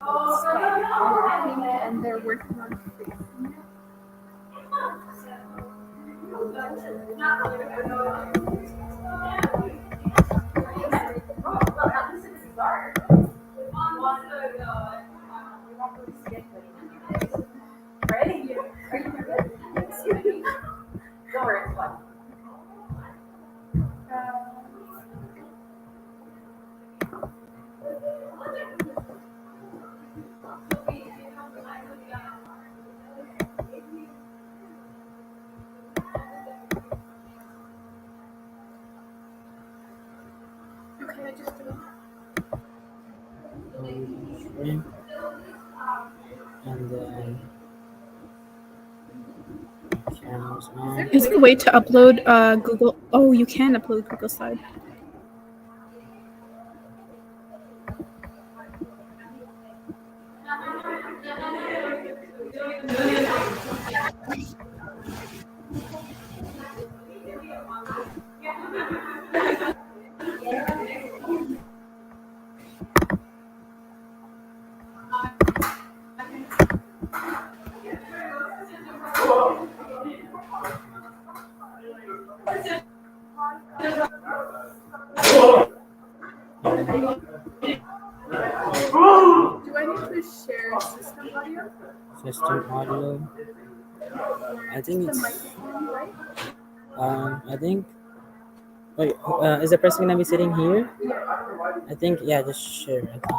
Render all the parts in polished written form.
Working and they're working on fixing it. Ready? Are you ready? Excuse me. Don't worry, it's fun. Okay, I just did it. Shrimp, and then cameras on. Is there a way to upload Google? Oh, you can upload Google Slide. Do I need to share system audio? System audio. I think The it's. microphone, right? I think. Wait, is the person gonna be sitting here? I think yeah, just share. I think.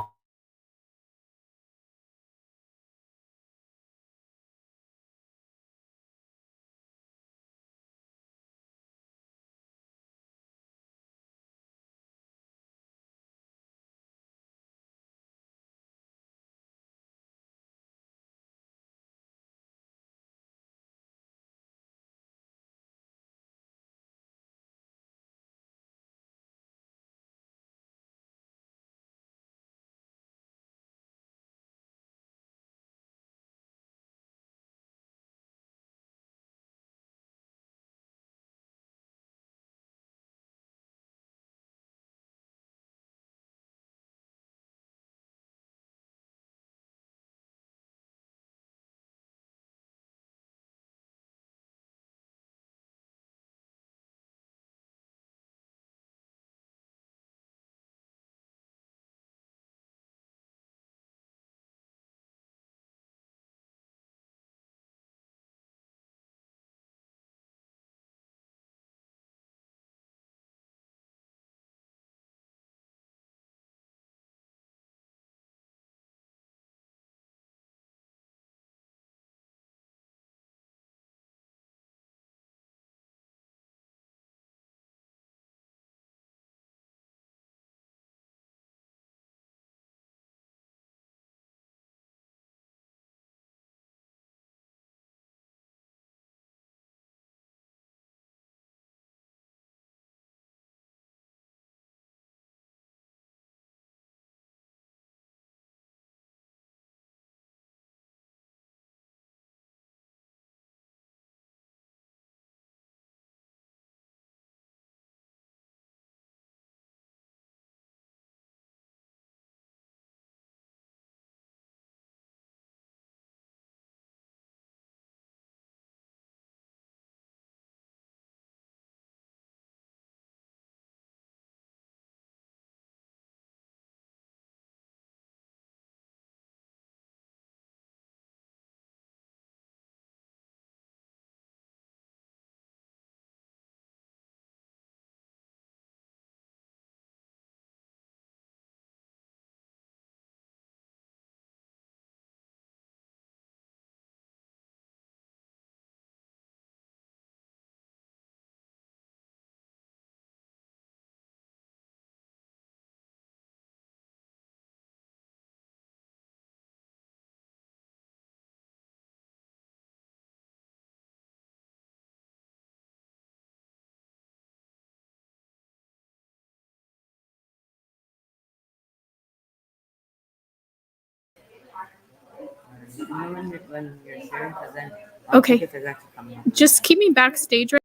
When you're sharing, because then Okay. it's actually coming up. Just keep me backstage right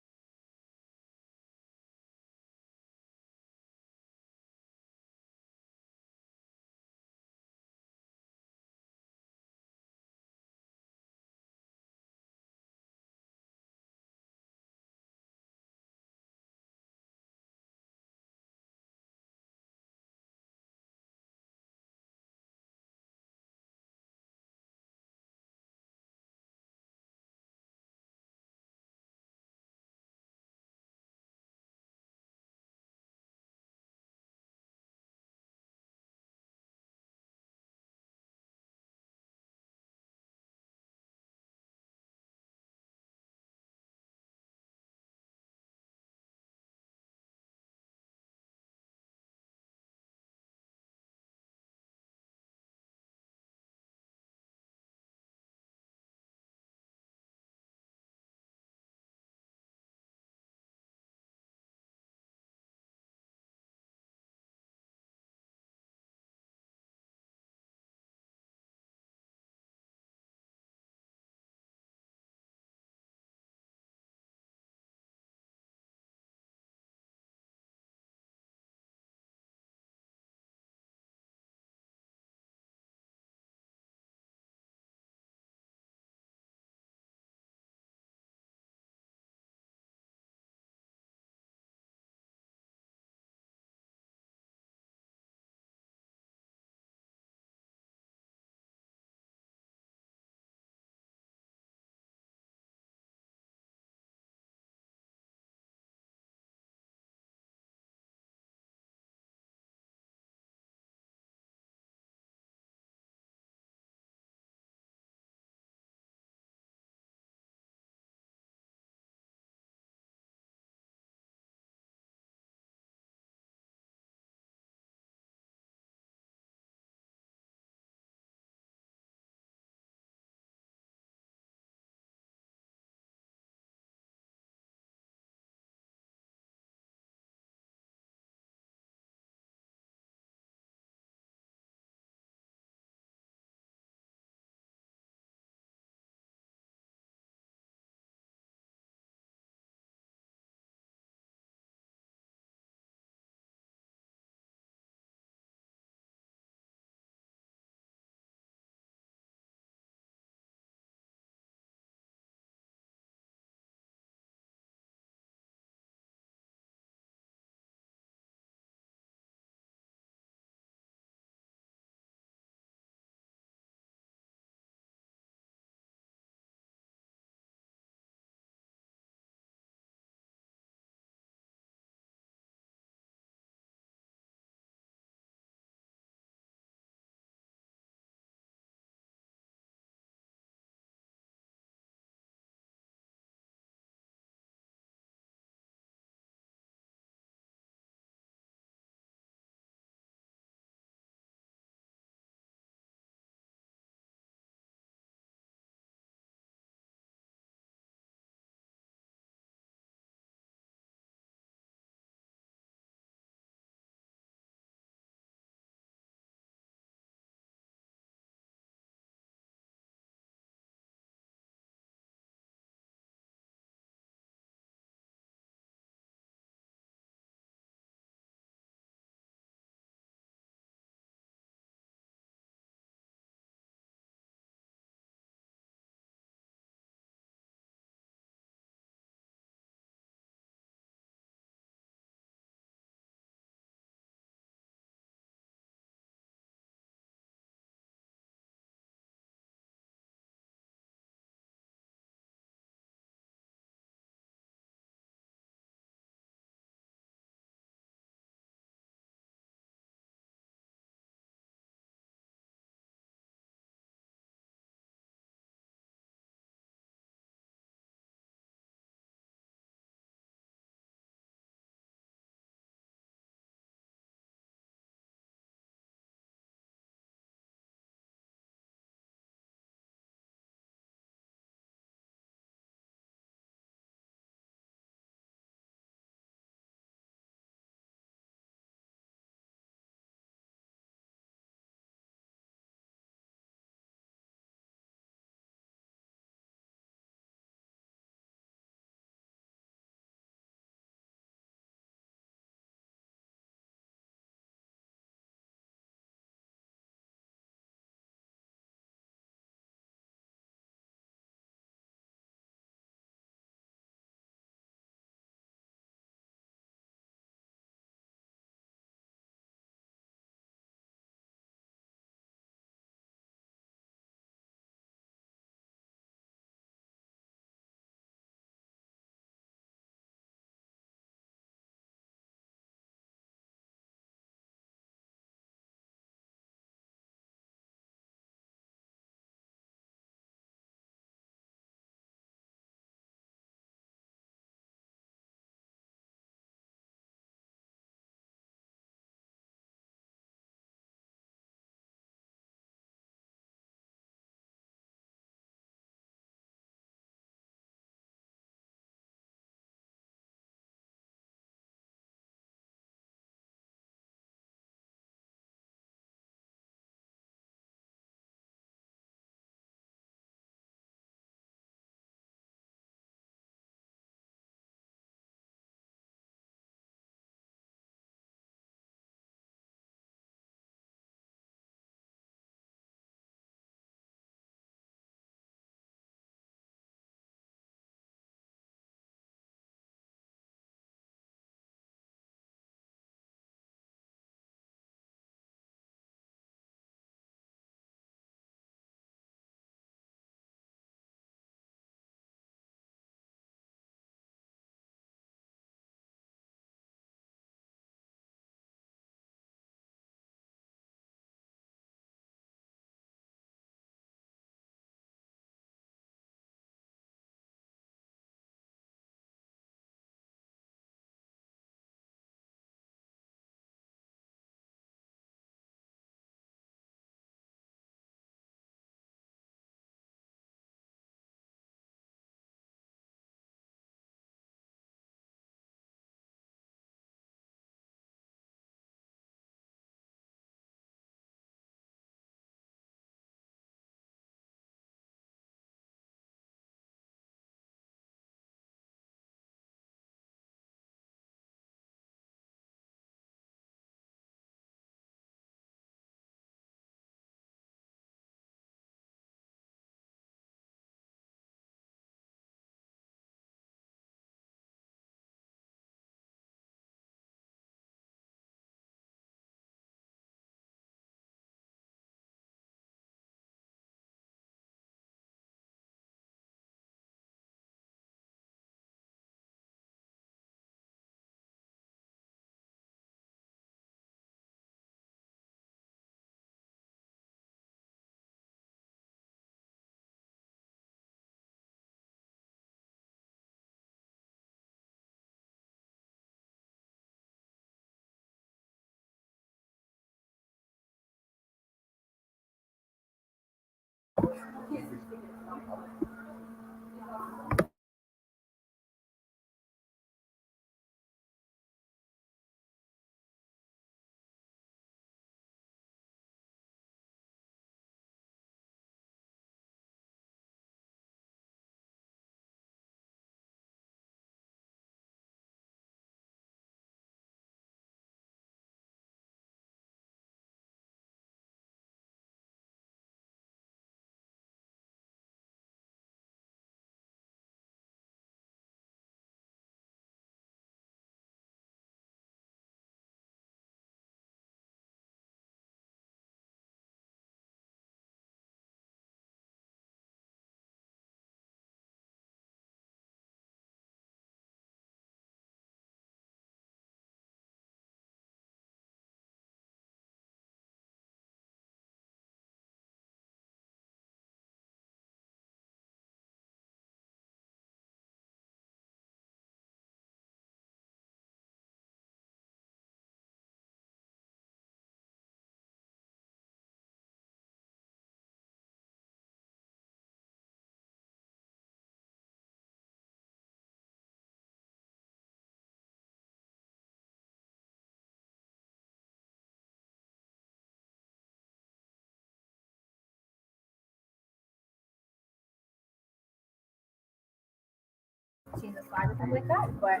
Change the slide or something like that. But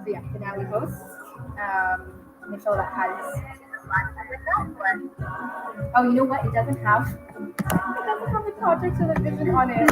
so yeah, finale host. Michelle that has oh, you know what? It doesn't have the project or the vision on it.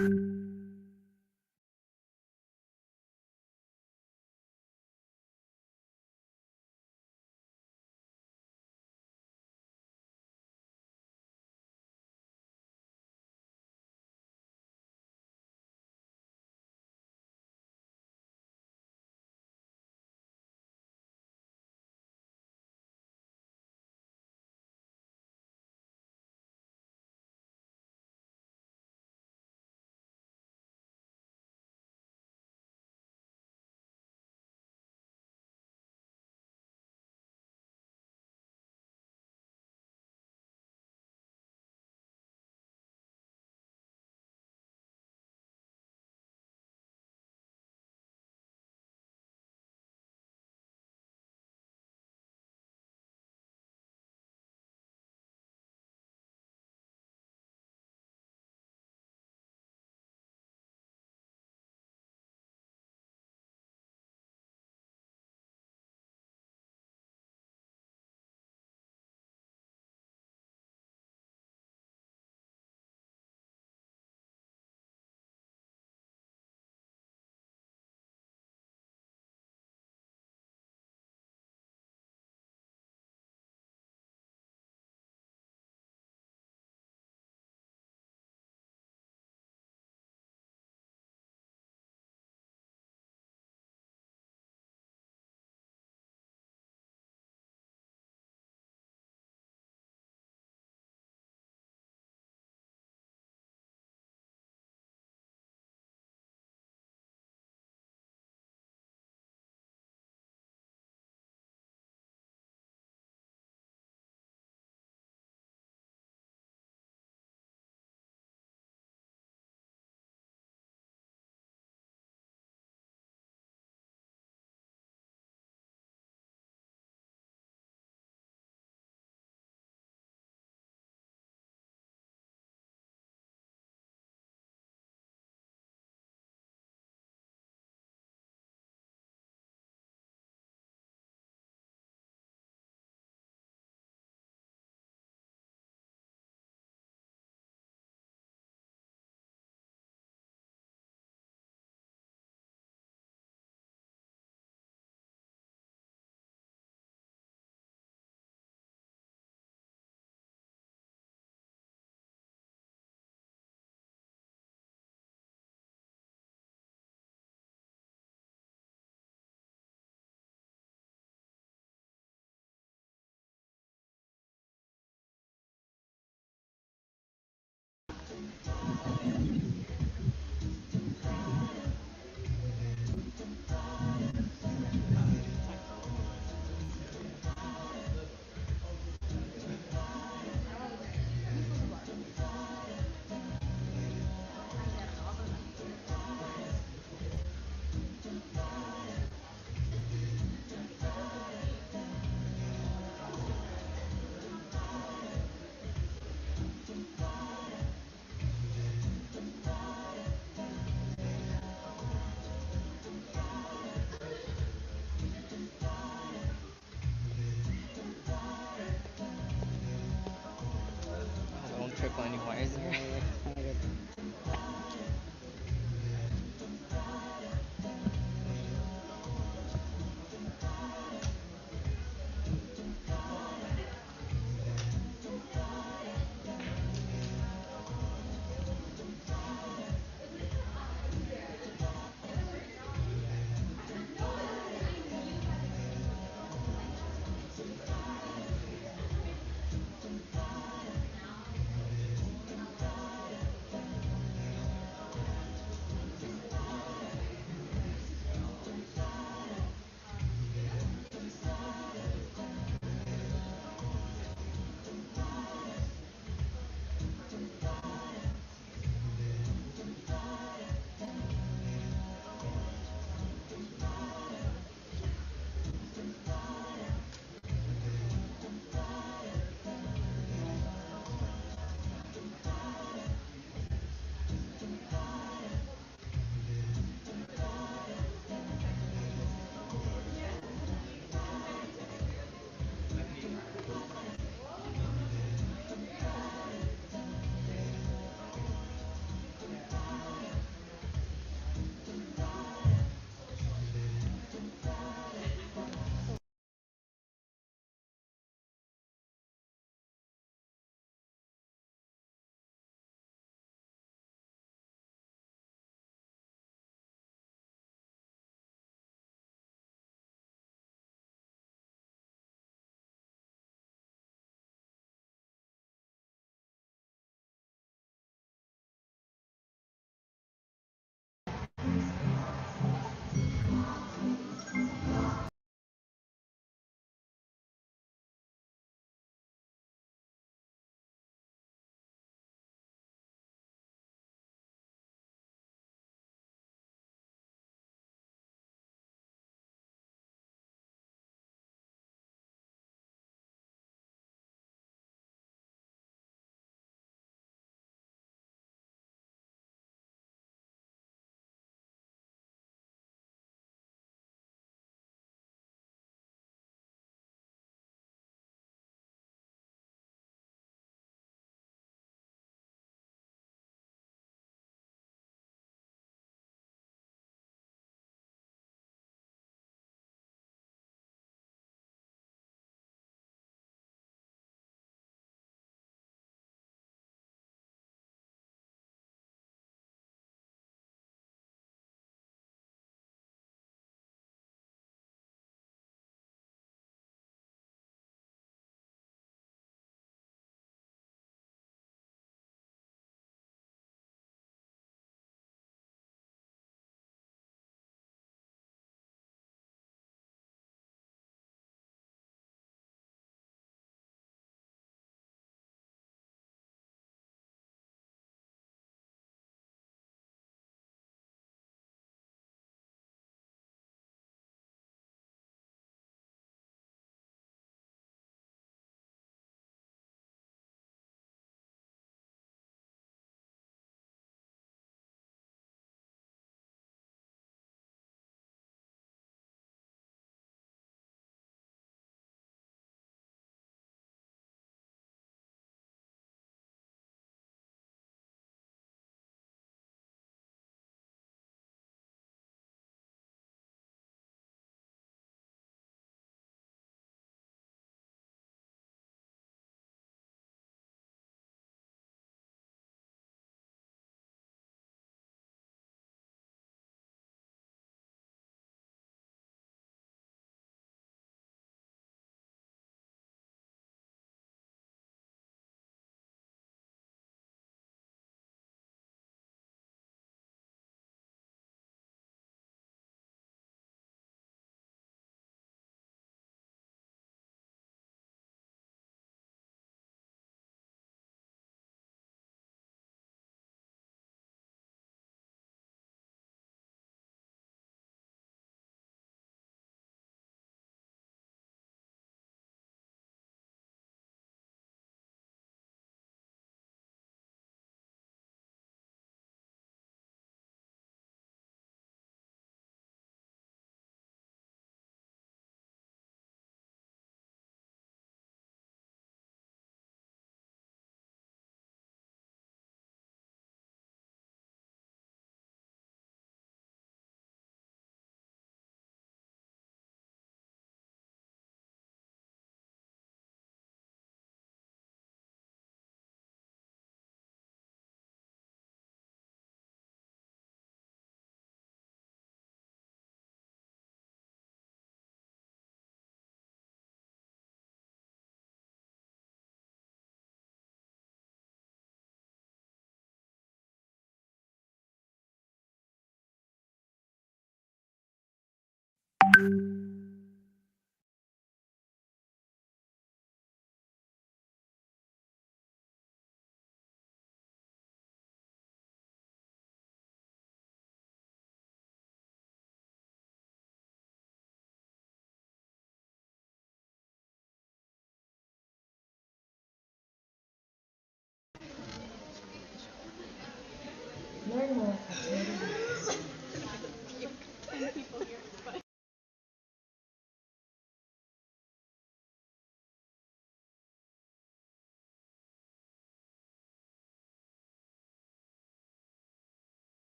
I don't trickle anymore, is there?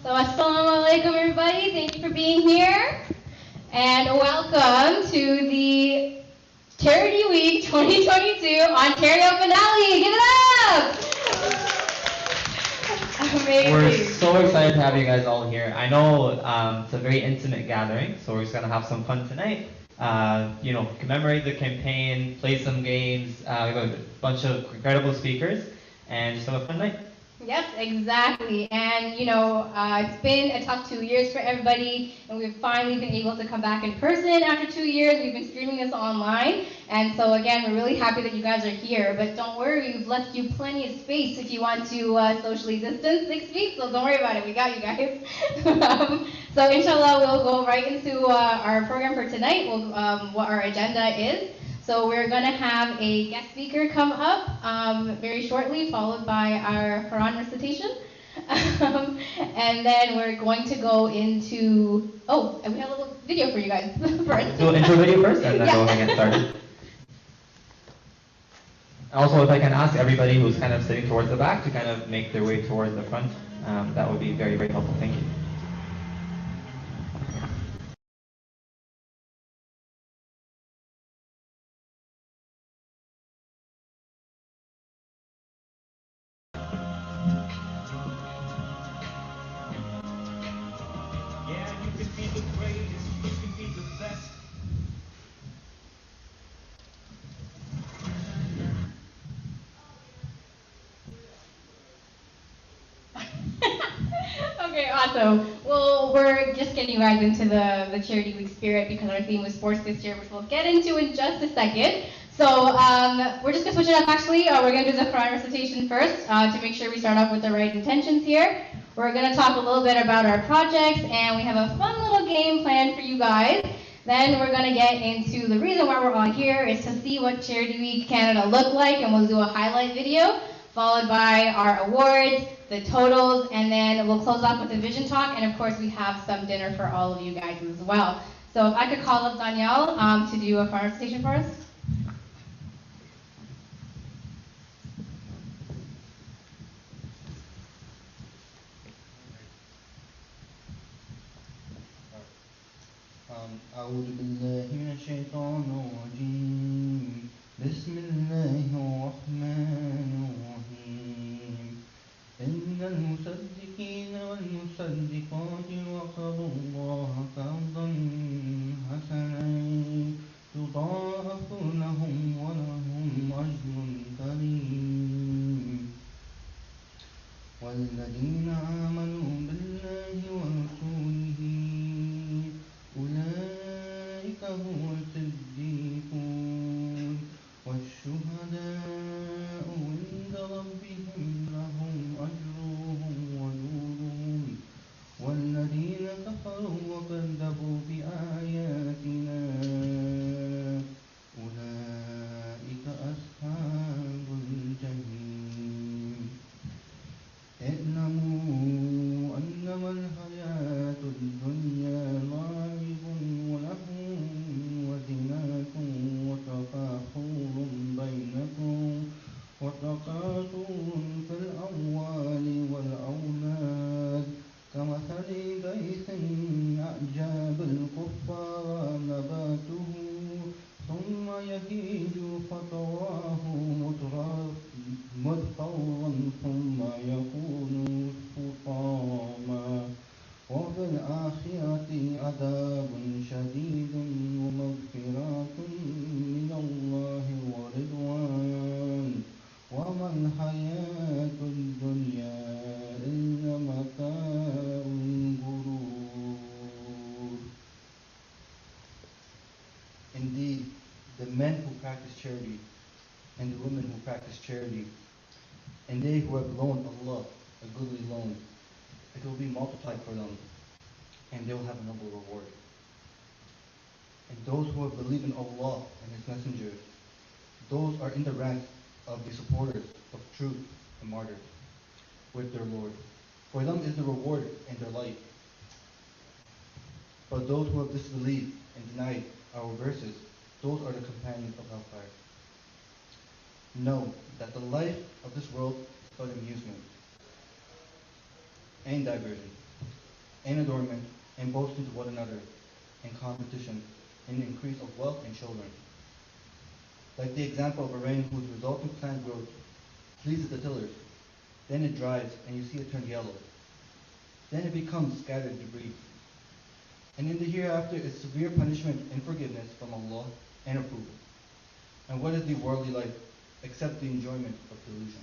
So assalamualaikum everybody, thank you for being here. And welcome to the Charity Week 2022 Ontario finale. Give it up! Amazing. We're so excited to have you guys all here. I know it's a very intimate gathering, so we're just gonna have some fun tonight. Commemorate the campaign, play some games. We have a bunch of incredible speakers, and just have a fun night. Yep, exactly. And it's been a tough 2 years for everybody, and we've finally been able to come back in person after 2 years. We've been streaming this online, and so again, we're really happy that you guys are here. But don't worry, we've left you plenty of space if you want to socially distance 6 feet. So don't worry about it. We got you guys. So inshallah, we'll go right into our program for tonight. What our agenda is. So we're going to have a guest speaker come up very shortly, followed by our Quran recitation. And then we're going to go into, and we have a little video for you guys first. So intro video first, and then Yeah. go ahead and get started. Also, if I can ask everybody who's kind of sitting towards the back to kind of make their way towards the front, that would be very, very helpful. Thank you. Okay, awesome. Well, we're just getting you guys into the Charity Week spirit because our theme was sports this year, which we'll get into in just a second. So we're just gonna switch it up actually. We're gonna do the Quran recitation first to make sure we start off with the right intentions here. We're gonna talk a little bit about our projects, and we have a fun little game planned for you guys. Then we're gonna get into the reason why we're all here is to see what Charity Week Canada looked like, and we'll do a highlight video, followed by our awards, the totals, and then we'll close off with a vision talk, and of course we have some dinner for all of you guys as well. So if I could call up Danielle to do a Quran recitation for us. أعوذ بالله من الشيطان الرجيم بسم الله الرحمن الرحيم إن المصدقين والمصدقات وقرضوا الله قرضا حسنا يضاعف لهم ولهم أجر كريم والذين آمنوا بالله ورسوله أولئك هم الصديقون والشهداء عند ربهم لهم أجرهم ونورهم والذين كفروا وكذبوا بآياتنا أولئك أصحاب الجحيم اعلموا أنما الحياة الدنيا لعب ولهو وزينة وتكاثر في الأموال والأولاد كمثل غيث أعجاب الكفار نباته ثم يهيج فتراه مضطرا ثم يكون حطاما وفي الآخرة عذاب شديد ومغفرة من الله ورضوان وما الحياة الدنيا إلا متاع الغرور. Indeed, the men who practice charity and the women who practice charity, and they who have loaned Allah a goodly loan, it will be multiplied for them, and they will have a noble reward. And those who have believed in Allah and His messengers, those are in the rank of the supporters of truth and martyrs with their Lord. For them is the reward and their light. But those who have disbelieved and denied our verses, those are the companions of hellfire. Know that the life of this world is but amusement and diversion and adornment and boasting to one another and competition and increase of wealth and children. Like the example of a rain whose resulting plant growth pleases the tillers, then it dries and you see it turn yellow. Then it becomes scattered debris. And in the hereafter is severe punishment and forgiveness from Allah and approval. And what is the worldly life except the enjoyment of delusion?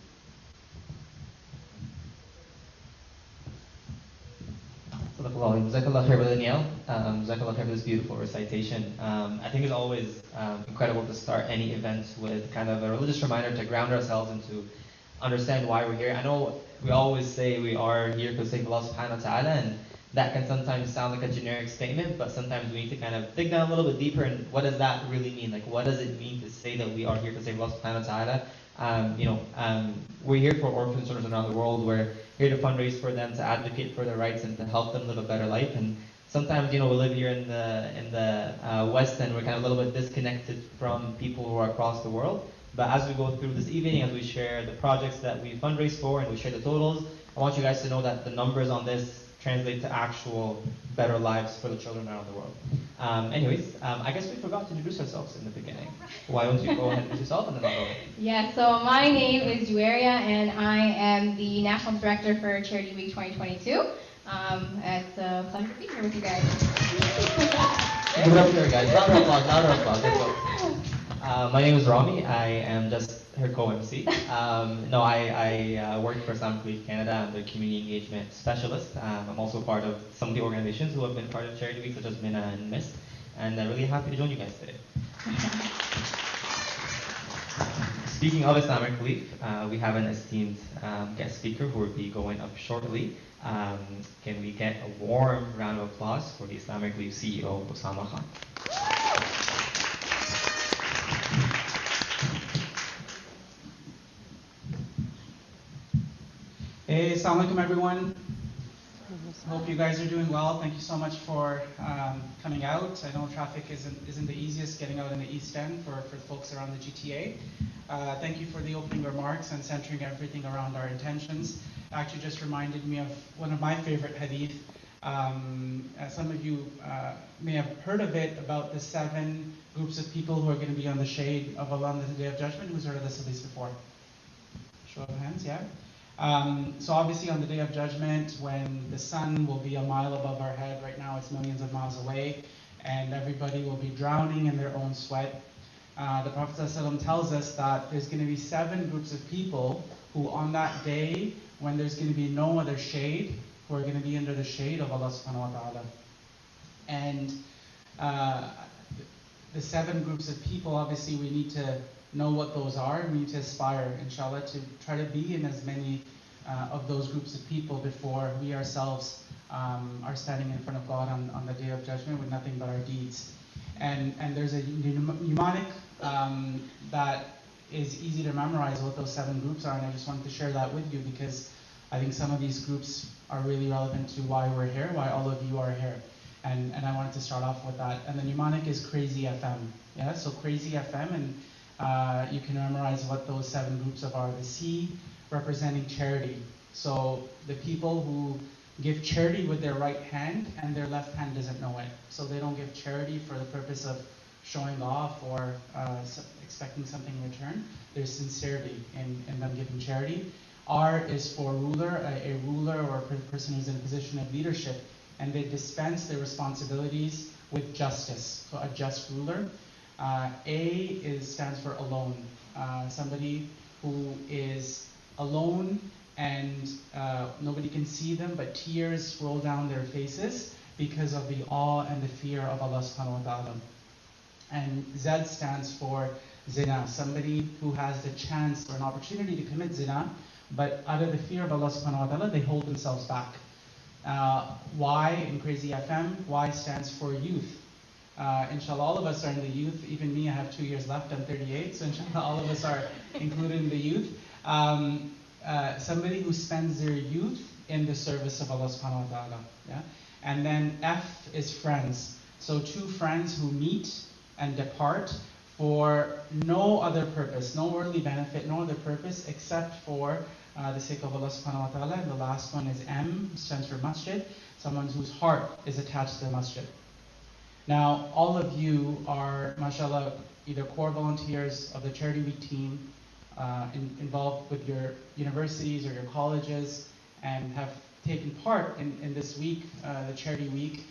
Jazakallah khair, Brother Daniel. Jazakallah khair for this beautiful recitation. I think it's always incredible to start any event with kind of a religious reminder to ground ourselves and to understand why we're here. I know we always say we are here for the sake of Allah subhanahu wa ta'ala, and that can sometimes sound like a generic statement, but sometimes we need to kind of dig down a little bit deeper and what does that really mean? Like, what does it mean to say that we are here for the sake of Allah subhanahu wa ta'ala? We're here for orphan children around the world. We're here to fundraise for them, to advocate for their rights, and to help them live a better life. And sometimes, we live here in the West, and we're kind of a little bit disconnected from people who are across the world. But as we go through this evening, as we share the projects that we fundraise for and we share the totals, I want you guys to know that the numbers on this translate to actual better lives for the children around the world. I guess we forgot to introduce ourselves in the beginning. Why don't you go ahead and introduce yourself and then I'll go. Yeah, so my name is Juaria, and I am the National Director for Charity Week 2022. It's a pleasure to be here with you guys. Give it up here, guys. Round of applause, round of applause. Let's go. My name is Rami. I am just her co-MC. I work for Islamic Relief Canada. I'm the community engagement specialist. I'm also part of some of the organizations who have been part of Charity Week, such as Mina and MIST. And I'm really happy to join you guys today. Speaking of Islamic Relief, we have an esteemed guest speaker who will be going up shortly. Can we get a warm round of applause for the Islamic Relief CEO, Osama Khan? Hey, assalamu alaikum everyone. Hope you guys are doing well. Thank you so much for coming out. I know traffic isn't the easiest getting out in the East End for folks around the GTA. Thank you for the opening remarks and centering everything around our intentions. Actually just reminded me of one of my favorite hadith. Some of you may have heard of it, about the 7 groups of people who are going to be on the shade of Allah on the Day of Judgment. Who's heard of this hadith before? Show of hands, yeah? So obviously on the Day of Judgment, when the sun will be a mile above our head, right now it's millions of miles away, and everybody will be drowning in their own sweat. The Prophet ﷺ tells us that there's going to be 7 groups of people who on that day, when there's going to be no other shade, who are going to be under the shade of Allah subhanahu wa ta'ala. And the 7 groups of people, obviously we need to know what those are, and we need to aspire, inshallah, to try to be in as many of those groups of people before we ourselves are standing in front of God on the Day of Judgment with nothing but our deeds. And there's a mnemonic that is easy to memorize what those 7 groups are, and I just wanted to share that with you because I think some of these groups are really relevant to why we're here, why all of you are here. And I wanted to start off with that. And the mnemonic is Crazy FM. Yeah, so Crazy FM, and you can memorize what those 7 groups are. The C representing charity. So the people who give charity with their right hand and their left hand doesn't know it. So they don't give charity for the purpose of showing off or expecting something in return. There's sincerity in them giving charity. R is for ruler, a ruler or a person who's in a position of leadership, and they dispense their responsibilities with justice. So a just ruler. A stands for alone. Somebody who is alone and nobody can see them, but tears roll down their faces because of the awe and the fear of Allah subhanahu wa ta'ala. And Z stands for zina, somebody who has the chance or an opportunity to commit zina, but out of the fear of Allah subhanahu wa ta'ala, they hold themselves back. Y in Crazy FM, Y stands for youth. Inshallah, all of us are in the youth. Even me, I have 2 years left. I'm 38, so inshallah, all of us are included in the youth. Somebody who spends their youth in the service of Allah subhanahu wa ta'ala. Yeah? And then F is friends. So 2 friends who meet and depart for no other purpose, no worldly benefit, no other purpose except for the sake of Allah subhanahu wa ta'ala. And the last one is M, stands for masjid, someone whose heart is attached to the masjid. Now, all of you are, mashallah, either core volunteers of the Charity Week team, involved with your universities or your colleges, and have taken part in this week, the Charity Week,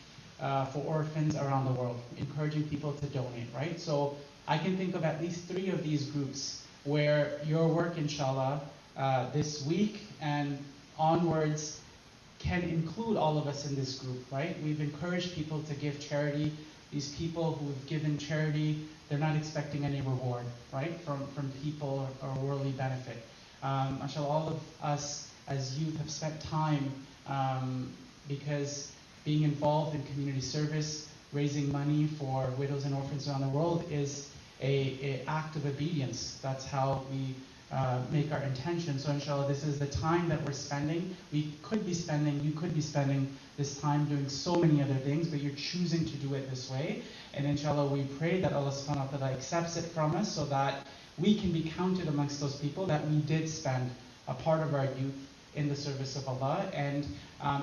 for orphans around the world, encouraging people to donate, right? So I can think of at least 3 of these groups where your work, inshallah, this week and onwards can include all of us in this group, right? We've encouraged people to give charity. These people who've given charity, they're not expecting any reward, right? From people or worldly benefit. Mashallah, all of us as youth have spent time because being involved in community service, raising money for widows and orphans around the world is an act of obedience. That's how we make our intention. So inshallah, this is the time that we're spending. We could be spending, you could be spending this time doing so many other things, but you're choosing to do it this way. And inshallah, we pray that Allah subhanahu wa ta'ala accepts it from us so that we can be counted amongst those people that we did spend a part of our youth in the service of Allah. And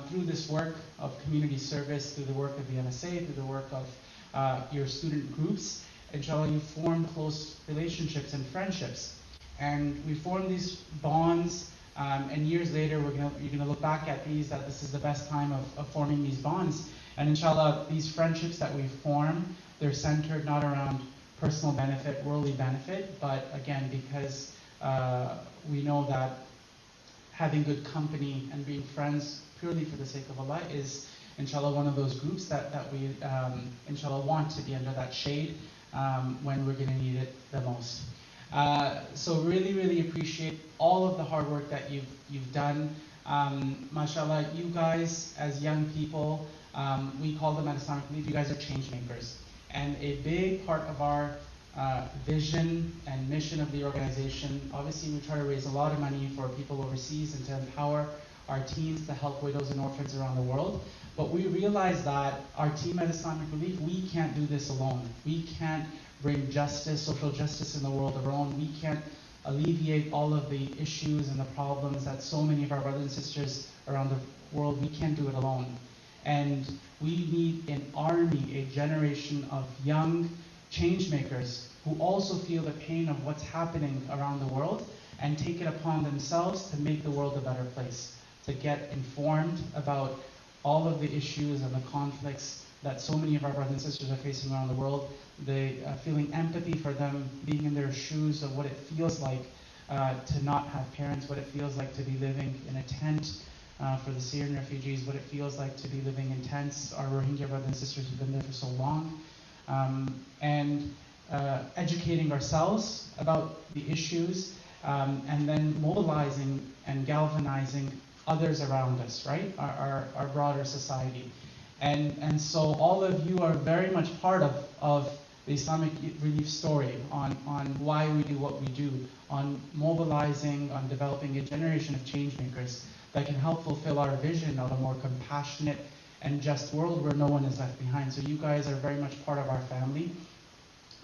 through this work of community service, through the work of the NSA, through the work of your student groups, inshallah, you form close relationships and friendships. And we form these bonds, and years later, you're gonna look back at these, that this is the best time of forming these bonds. And inshallah, these friendships that we form, they're centered not around personal benefit, worldly benefit, but again, because we know that having good company and being friends purely for the sake of Allah is, inshallah, one of those groups that we, inshallah, want to be under that shade when we're gonna need it the most. So really appreciate all of the hard work that you've done. Mashallah, you guys as young people, we call them at Islamic Relief, you guys are change makers. And a big part of our vision and mission of the organization, obviously we try to raise a lot of money for people overseas and to empower our teams to help widows and orphans around the world. But we realize that our team at Islamic Relief, we can't do this alone. We can't bring justice, social justice in the world alone. We can't alleviate all of the issues and the problems that so many of our brothers and sisters around the world, we can't do it alone. And we need an army, a generation of young change makers who also feel the pain of what's happening around the world and take it upon themselves to make the world a better place, to get informed about all of the issues and the conflicts that so many of our brothers and sisters are facing around the world, feeling empathy for them, being in their shoes of what it feels like to not have parents, what it feels like to be living in a tent for the Syrian refugees, what it feels like to be living in tents, our Rohingya brothers and sisters who've been there for so long, and educating ourselves about the issues, and then mobilizing and galvanizing others around us, right? Our broader society. And so all of you are very much part of the Islamic Relief story on why we do what we do, on mobilizing, on developing a generation of change makers that can help fulfill our vision of a more compassionate and just world where no one is left behind. So you guys are very much part of our family.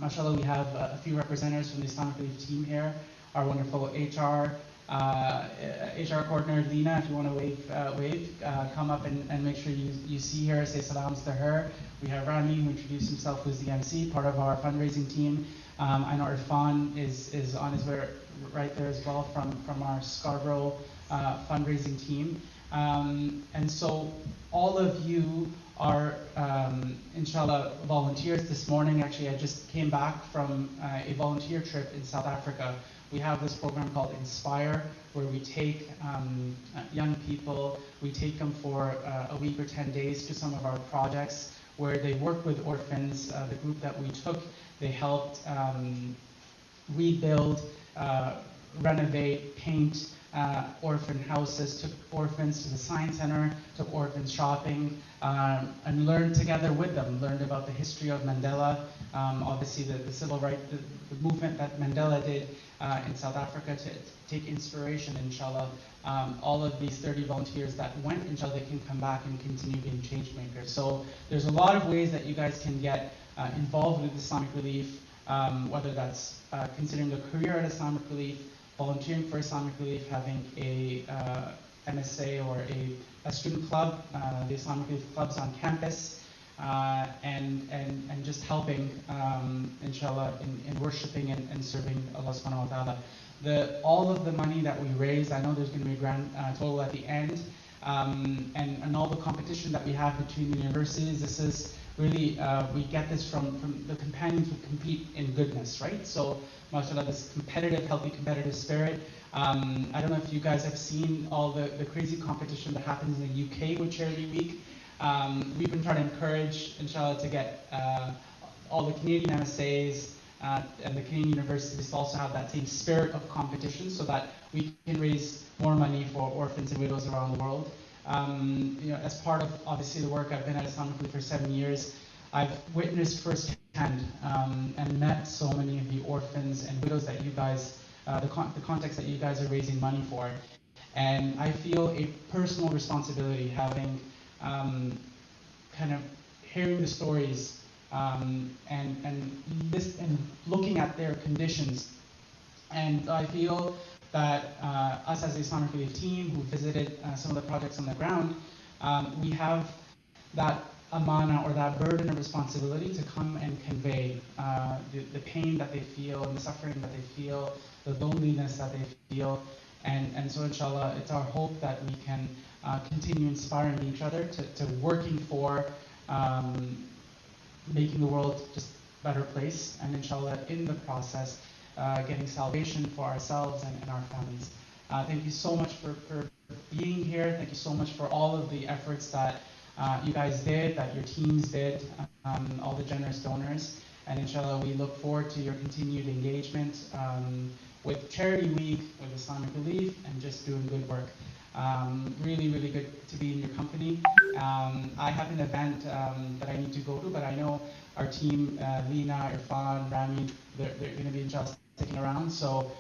MashaAllah, we have a few representatives from the Islamic Relief team here, our wonderful HR coordinator, Lena, if you want to wave, come up and make sure you see her, say salams to her. We have Rami, who introduced himself, who's the MC, part of our fundraising team. I know Irfan is on his way right there as well from our Scarborough fundraising team. And so all of you are, inshallah, volunteers. This morning, actually, I just came back from a volunteer trip in South Africa. We have this program called Inspire, where we take young people, we take them for a week or 10 days to some of our projects where they work with orphans. The group that we took, they helped rebuild, renovate, paint orphan houses, took orphans to the Science Center, took orphans shopping, and learned together with them, learned about the history of Mandela, obviously the civil rights, the movement that Mandela did in South Africa, to take inspiration, inshallah. All of these 30 volunteers that went, inshallah, they can come back and continue being change makers. So there's a lot of ways that you guys can get involved with Islamic Relief, whether that's considering a career at Islamic Relief, volunteering for Islamic Relief, having a MSA or a student club, the Islamic Relief clubs on campus, and just helping, inshallah, in worshiping and serving Allah subhanahu wa ta'ala. All of the money that we raise, I know there's going to be a grand total at the end, and all the competition that we have between the universities, this is really, we get this from the companions who compete in goodness, right? So, mashallah, this competitive, healthy competitive spirit. I don't know if you guys have seen all the crazy competition that happens in the UK with Charity Week. We've been trying to encourage, inshallah, to get all the Canadian MSAs and the Canadian universities to also have that same spirit of competition so that we can raise more money for orphans and widows around the world. You know, as part of, obviously, the work, I've been at Islamic Relief for 7 years. I've witnessed firsthand and met so many of the orphans and widows that you guys, the context that you guys are raising money for. And I feel a personal responsibility having kind of hearing the stories and looking at their conditions. And I feel that us as the Islamic Relief team who visited some of the projects on the ground, we have that amana or that burden of responsibility to come and convey the pain that they feel and the suffering that they feel, the loneliness that they feel. And so inshallah, it's our hope that we can continue inspiring each other to working for making the world just a better place, and inshallah in the process getting salvation for ourselves and our families. Thank you so much for being here. Thank you so much for all of the efforts that you guys did, that your teams did, all the generous donors. And inshallah, we look forward to your continued engagement with Charity Week, with Islamic Relief, and just doing good work. Really, really good to be in your company. I have an event that I need to go to, but I know our team, Lena, Irfan, Rami, they're going to be just sticking around. So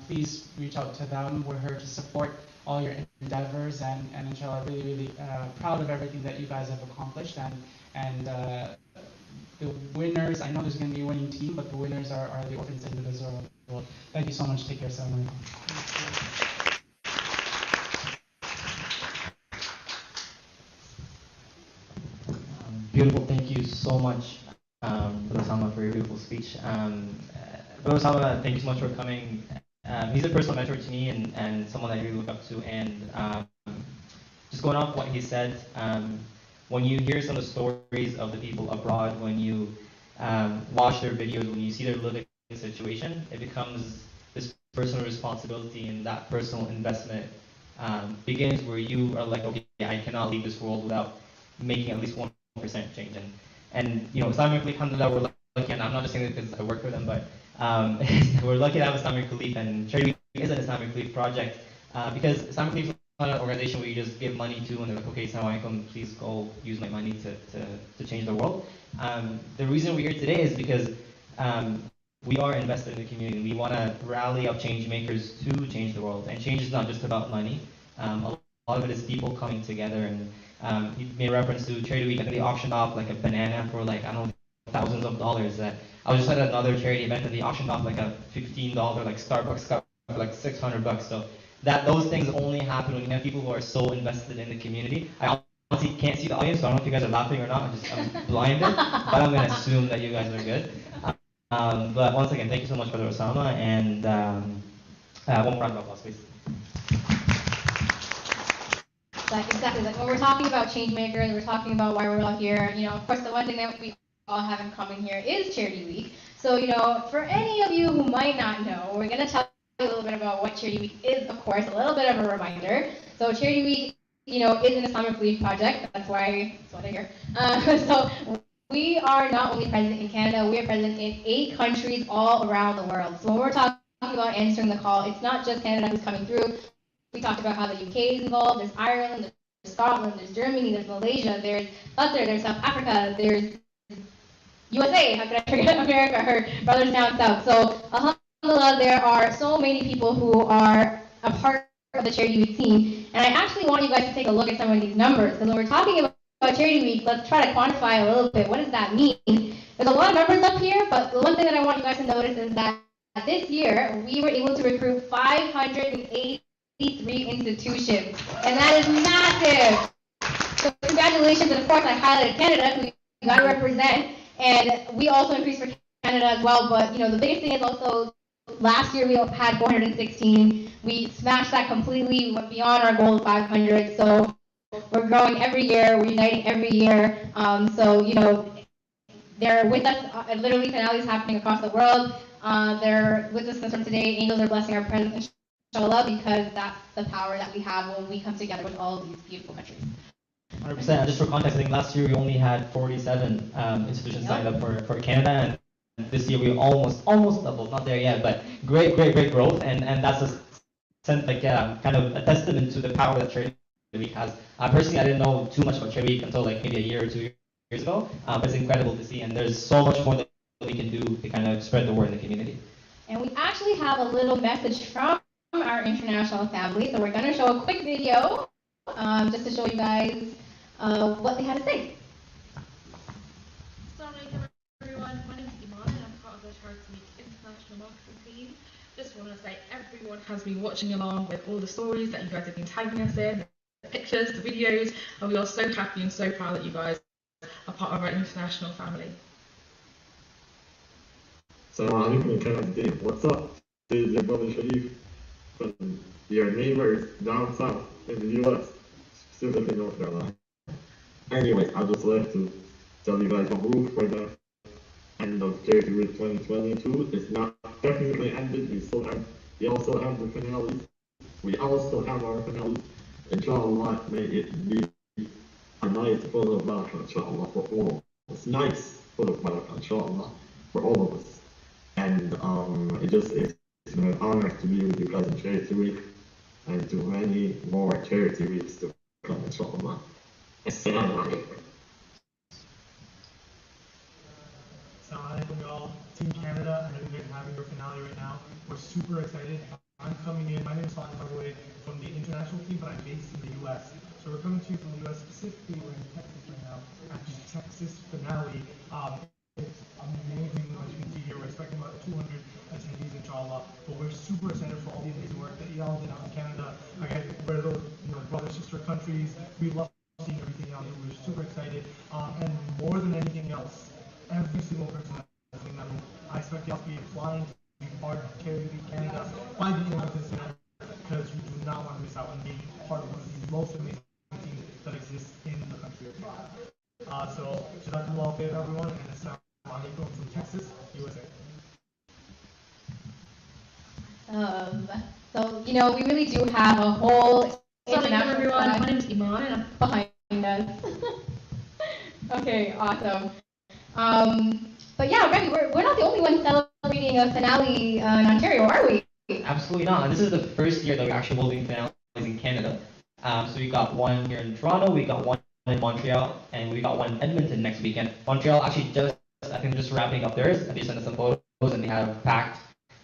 please reach out to them. We're here to support all your endeavors, and inshallah, really, really proud of everything that you guys have accomplished. And the winners, I know there's going to be a winning team, but the winners are the orphans in the Missouri world. Thank you so much. Take care. Assalamu alaikum. Beautiful. Thank you so much, Brother Osama, for your beautiful speech. Brother Osama, thank you so much for coming. He's a personal mentor to me and someone that I really look up to. And just going off what he said, when you hear some of the stories of the people abroad, when you watch their videos, when you see their living situation, it becomes this personal responsibility, and that personal investment begins where you are like, okay, I cannot leave this world without making at least 1% change. And you know, Islamic Relief, alhamdulillah, we're lucky, and I'm not just saying that because I work for them, but we're lucky to have Islamic Relief, and Charity Week is an Islamic Relief project because Islamic Relief is not an organization where you just give money to and they're like, okay, Assalamu alaikum, please go use my money to change the world. The reason we're here today is because we are invested in the community. We want to rally up change makers to change the world, and change is not just about money. A lot of it is people coming together. And he made reference to Charity Week, and they auctioned off like a banana for like, I don't know, thousands of dollars. I was just at another charity event and they auctioned off like a $15 like Starbucks cup for like $600. So those things only happen when you have people who are so invested in the community. I honestly can't see the audience, so I don't know if you guys are laughing or not. I'm blinded, but I'm gonna assume that you guys are good. But once again, thank you so much, Brother Osama, and one round of applause, please. Exactly. Like when we're talking about change makers, we're talking about why we're all here. You know, of course, the one thing that we all have in common here is Charity Week. So, you know, for any of you who might not know, we're going to tell you a little bit about what Charity Week is, of course, a little bit of a reminder. So Charity Week, you know, is an Islamic Relief project. That's what I hear. So we are not only present in Canada, we are present in 8 countries all around the world. So when we're talking about answering the call, it's not just Canada who's coming through. We talked about how the UK is involved. There's Ireland, there's Scotland, there's Germany, there's Malaysia, there's Qatar, there's South Africa, there's USA. How could I forget America? Her brothers down south. So alhamdulillah, there are so many people who are a part of the Charity Week team. And I actually want you guys to take a look at some of these numbers, because when we're talking about Charity Week, let's try to quantify a little bit. What does that mean? There's a lot of numbers up here, but the one thing that I want you guys to notice is that this year we were able to recruit 583 institutions, and that is massive. So congratulations, and of course I highlighted Canada, who you got to represent, and we also increased for Canada as well. But you know, the biggest thing is also last year we had 416. We smashed that completely, went beyond our goal of 500. So we're growing every year, we're uniting every year. So you know, they're with us. Literally, finale is happening across the world. They're with us from today. Angels are blessing our presence, inshallah, because that's the power that we have when we come together with all of these beautiful countries. 100%. Just for context, I think last year we only had 47 institutions signed up for Canada, and this year we almost doubled. Not there yet, but great growth, and that's kind of a testament to the power that Charity Week has. Personally, I didn't know too much about Charity Week until like maybe a year or 2 years ago, but it's incredible to see, and there's so much more that we can do to kind of spread the word in the community. And we actually have a little message from our international family, so we're going to show a quick video just to show you guys what they had to say. Assalamu alaikum everyone, my name is Iman and I'm part of the Charity Week International Marketing team. Just want to say everyone has been watching along with all the stories that you guys have been tagging us in, the pictures, the videos, and we are so happy and so proud that you guys are part of our international family. Assalamu alaikum Canada. What's up? This is your brother Sharif from your neighbors down south in the US, specifically North Carolina. Anyway, I'd just like to tell you guys Mabruk for the end of Charity Week 2022. It's not technically ended. We also have the finale. We also have our finale. Inshallah, may it be a night full of barakah, inshallah, for all. It's nice full of barakah, inshallah. for all of us. And it's an honor to be with you guys in Charity Week and to many more Charity Weeks to come, inshallah. Assalamu alaikum. Assalamu alaikum, y'all. Team Canada, I know you guys are having your finale right now. We're super excited. I'm coming in. My name is Fatima, by the way, from the international team, but I'm based in the U.S. So we're coming to you from the U.S. specifically. We're in Texas right now at the Texas finale. It's amazing what you can see here. We're expecting about 200 attendees, inshallah. But we're super excited for all the amazing work that y'all did out in Canada. Again, we're those brother sister countries. We love seeing everything y'all do. We're super excited. And more than anything else, every single person that's in that room, I expect y'all to be flying to be part of Charity Week Canada by the end of this event, because we do not want to miss out on being part of one of the most amazing teams that exists in the country of Canada. So, Jazakallah khair, everyone, and assalamu alaikum from Texas, USA. So, we really do have a whole Assalamu everyone, my name is Iman and I'm behind us. Okay, awesome. But yeah, Remy, we're not the only ones celebrating a finale in Ontario, are we? Absolutely not. And this is the first year that we're actually holding finales in Canada. So we got one here in Toronto, we got one in Montreal, and we got one in Edmonton next weekend. Montreal actually just wrapping up theirs. They sent us some photos and they have a packed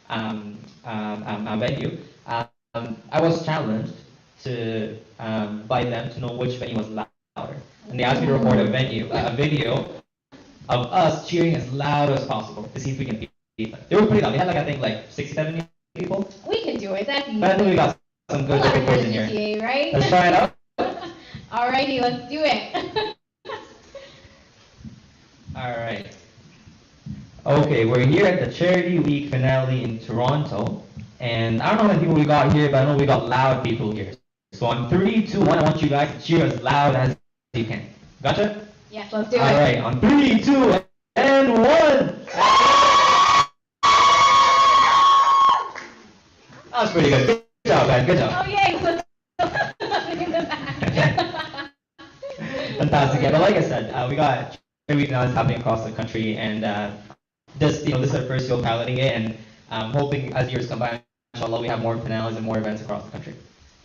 venue. I was challenged to by them to know which venue was louder. And they asked me to record a video of us cheering as loud as possible to see if we can beat them. They were pretty loud. They had I think 60, 70 people. We can do it. That's easy. But I think we got some good records in here. GTA, right? Let's try it out. Alrighty, let's do it. Alright. Okay, we're here at the Charity Week finale in Toronto. And I don't know how many people we got here, but I know we got loud people here. So on 3, 2, 1, I want you guys to cheer as loud as you can. Gotcha? Yes, let's do it. Alright, on 3, 2, and 1! That was pretty good. Good job, guys. Good job. Oh, yay! Fantastic. Yeah, but like I said, we got Charity Week now is happening across the country, and this is our first year piloting it, and hoping as years come by, inshallah, we have more finales and more events across the country.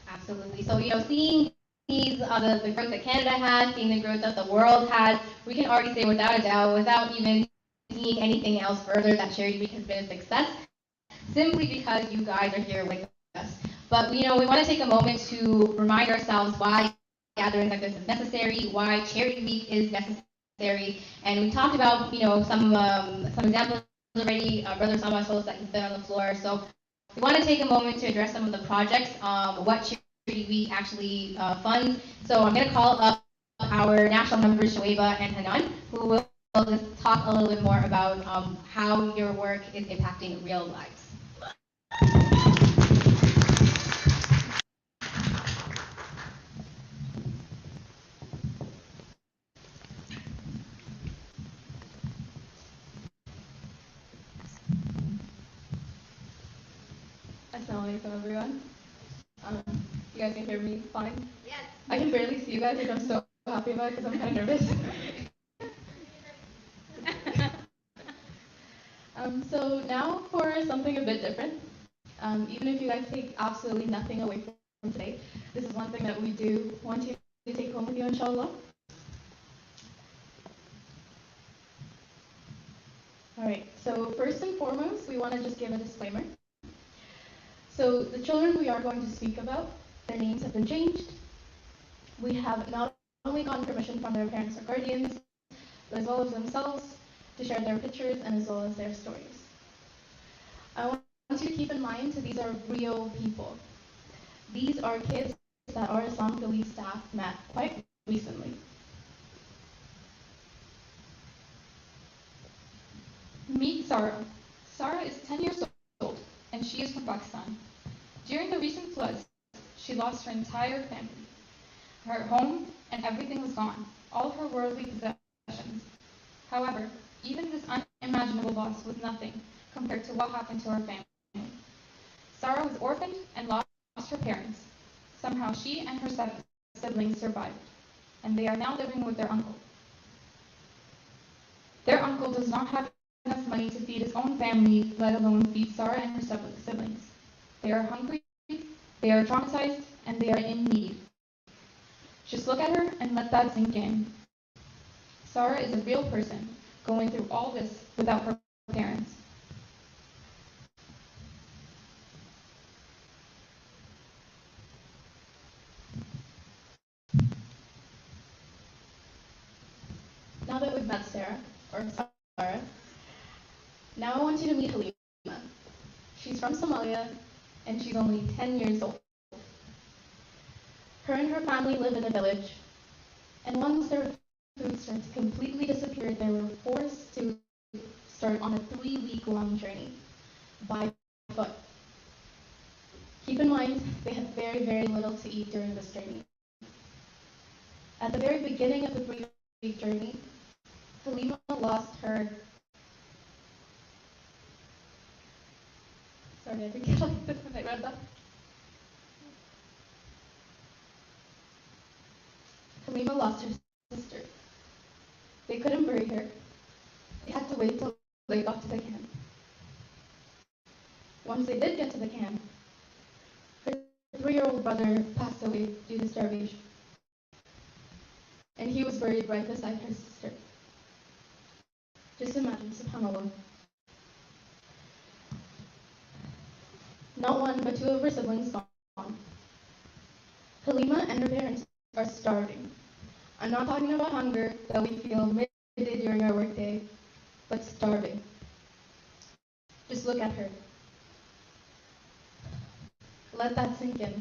Absolutely. So, seeing these, the growth that Canada has, seeing the growth that the world has, we can already say without a doubt, without even seeing anything else further, that Charity Week has been a success, simply because you guys are here with us. But, we want to take a moment to remind ourselves why gatherings like this is necessary, why Charity Week is necessary, and we talked about, some examples already. Brother Sama told us that he's been on the floor, so we want to take a moment to address some of the projects, what Charity Week actually funds. So I'm going to call up our national members, Shoaiba and Hanan, who will just talk a little bit more about how your work is impacting real lives. Assalamu alaikum, everyone. You guys can hear me fine? Yes. I can barely see you guys, which I'm so happy about because I'm kind of nervous. So now for something a bit different. Even if you guys take absolutely nothing away from today, this is one thing that we do want you to take home with you, inshallah. Alright, so first and foremost, we want to just give a disclaimer. So the children we are going to speak about, their names have been changed. We have not only gotten permission from their parents or guardians, but as well as themselves, to share their pictures and as well as their stories. I want you to keep in mind that these are real people. These are kids that our Islamic Elite staff met quite recently. Meet Sarah. Sarah is 10 years old, and she is from Pakistan. During the recent floods, she lost her entire family. Her home and everything was gone, all her worldly possessions. However, even this unimaginable loss was nothing compared to what happened to her family. Sarah was orphaned and lost her parents. Somehow she and her 7 siblings survived, and they are now living with their uncle. Their uncle does not have enough money to feed his own family, let alone feed Sarah and her siblings. They are hungry, they are traumatized, and they are in need. Just look at her and let that sink in. Sarah is a real person going through all this without her parents. Now that we've met Sarah, now I want you to meet Halima. She's from Somalia, and she's only 10 years old. Her and her family live in a village, and once their food started to completely disappear, they were forced to start on a 3-week-long journey by foot. Keep in mind, they had very, very little to eat during this journey. At the very beginning of the 3-week journey, Halima lost her. Sorry, I forget like this when I read that. Halima lost her sister. They couldn't bury her. They had to wait till they got to the camp. Once they did get to the camp, her 3-year-old brother passed away due to starvation. And he was buried right beside her sister. Just imagine, subhanAllah. Not one, but 2 of her siblings gone. Halima and her parents are starving. I'm not talking about hunger that we feel midday during our workday, but starving. Just look at her. Let that sink in.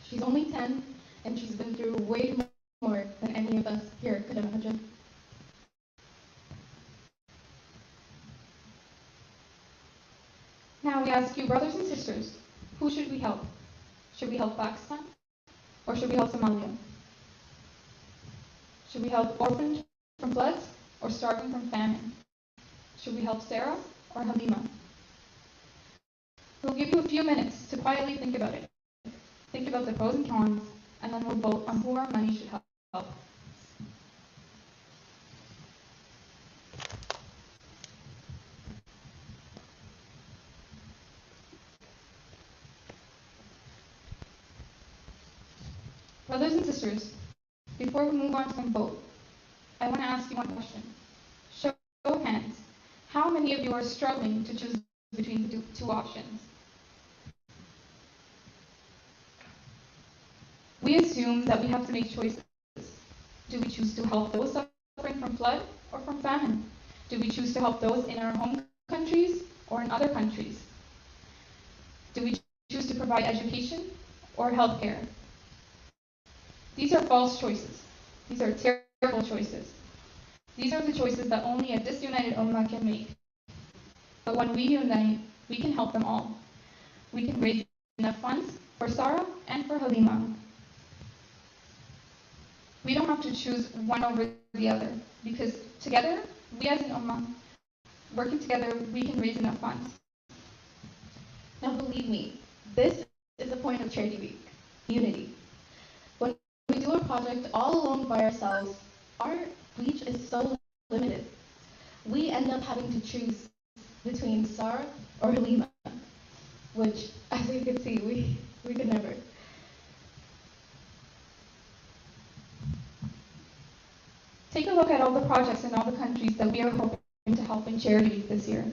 She's only 10, and she's been through way more than any of us here could imagine. Now we ask you, brothers and sisters, who should we help? Should we help Pakistan? Or should we help Somalia? Should we help orphaned from floods or starving from famine? Should we help Sarah or Halima? We'll give you a few minutes to quietly think about it. Think about the pros and cons, and then we'll vote on who our money should help. Brothers and sisters, before we move on to vote, I want to ask you one question. Show of hands. How many of you are struggling to choose between the two options? We assume that we have to make choices. Do we choose to help those suffering from flood or from famine? Do we choose to help those in our home countries or in other countries? Do we choose to provide education or health care? These are false choices. These are terrible choices. These are the choices that only a disunited Ummah can make. But when we unite, we can help them all. We can raise enough funds for Sarah and for Halima. We don't have to choose one over the other, because together, we as an Ummah, working together, we can raise enough funds. Now believe me, this is the point of Charity Week, unity. When we do a project all alone by ourselves, our reach is so limited. We end up having to choose between Sarah or Halima, which, as you can see, we could never. Take a look at all the projects in all the countries that we are hoping to help in Charity Week this year.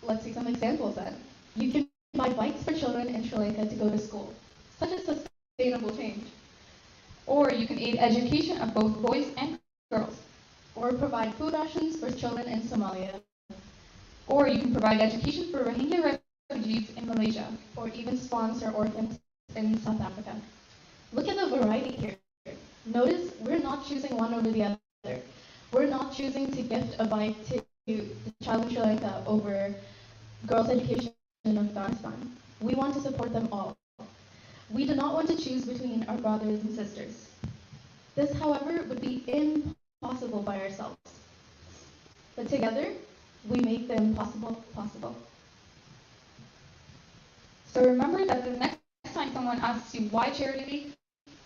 Let's see some examples then. You can buy bikes for children in Sri Lanka to go to school. Such a sustainable change. Or you can aid education of both boys and girls. Or provide food rations for children in Somalia. Or you can provide education for Rohingya refugees in Malaysia. Or even sponsor orphans in South Africa. Look at the variety here. Notice we're not choosing one over the other. We're not choosing to gift a bike to the child in Sri Lanka over girls' education in Afghanistan. We want to support them all. We do not want to choose between our brothers and sisters. This, however, would be impossible by ourselves. But together, we make the impossible possible. So remember that the next time someone asks you why Charity Week,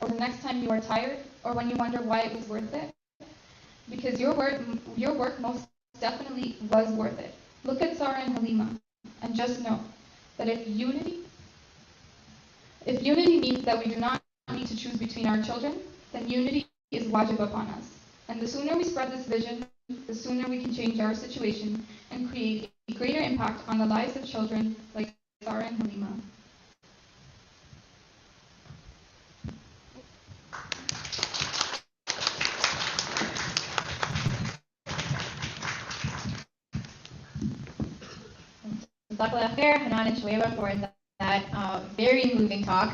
or the next time you are tired, or when you wonder why it was worth it, because your work most definitely was worth it. Look at Sarah and Halima, and just know that if unity means that we do not need to choose between our children, then unity is wajib upon us. And the sooner we spread this vision, the sooner we can change our situation and create a greater impact on the lives of children like Sarah and Halima. Jazakallah khair, Hanan and Shuaibah, for that very moving talk.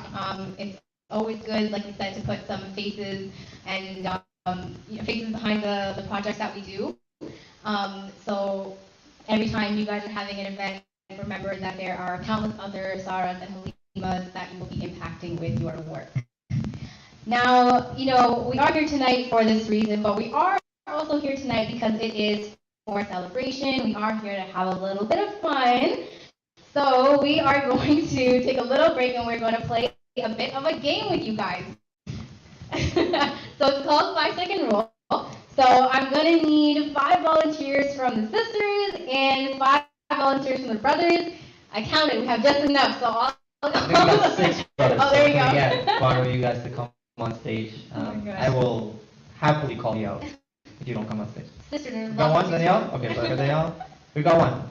It's always good, like you said, to put some faces and faces behind the projects that we do. So every time you guys are having an event, remember that there are countless other Sarahs and Halimas that you will be impacting with your work. Now, we are here tonight for this reason, but we are also here tonight because it is for celebration. We are here to have a little bit of fun. So we are going to take a little break and we're going to play a bit of a game with you guys. So it's called 5-second rule. So I'm going to need 5 volunteers from the sisters and 5 volunteers from the brothers. I counted, we have just enough. So all I think we got 6 brothers. Oh, there we go. Yeah, borrow you guys to come on stage. I will happily call you out if you don't come on stage. Sisters, We got one, Danielle? Okay, so Danielle. We got one.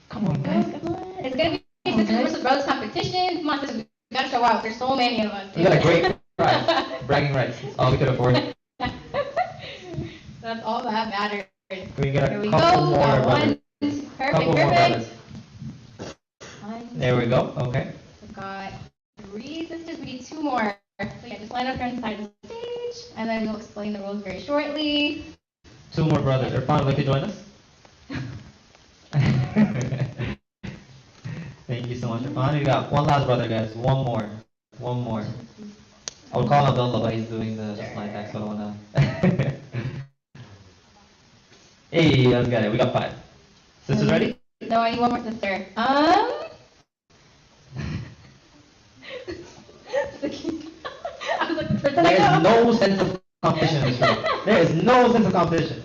Come on, guys. Come on. It's going to be sisters versus brothers competition. Come on, sisters. We got to show out. There's so many of us. We got a great prize. Bragging rights. That's all we could afford. That's all that matters. We got Here a we couple go. more Got brothers. one. Perfect, Couple more perfect. brothers. One. There we go. Okay. We've got 3 sisters. We need 2 more. So yeah, just line up here on the side of the stage, and then we'll explain the rules very shortly. 2 more brothers. Irfan, would like to join us? Thank you so much, Irfan. We got one last brother, guys. One more. I would call Abdullah, but he's doing the slide back, so I don't wanna. Hey, let's get it. We got 5. Sisters ready? No, I need one more sister. I was like, There is no sense of competition in this room. There is no sense of competition.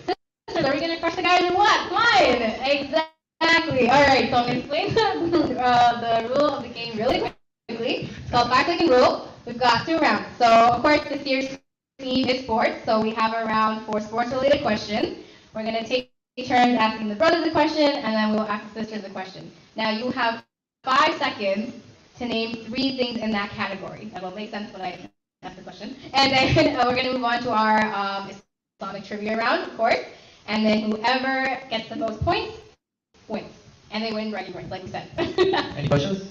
Sisters, are we gonna crush the guys or what? Come on! Exactly. All right. So I'm gonna explain the rule of the game really quickly. It's called 5-second rule. We've got 2 rounds. So of course this year's theme is sports. So we have around 4 sports-related questions. We're gonna take turns asking the brothers a question, and then we'll ask the sisters a question. Now you have 5 seconds to name 3 things in that category. That'll make sense when I ask the question. And then we're gonna move on to our Islamic trivia round, of course. And then whoever gets the most points wins. And they win bragging rights, like we said. Any questions?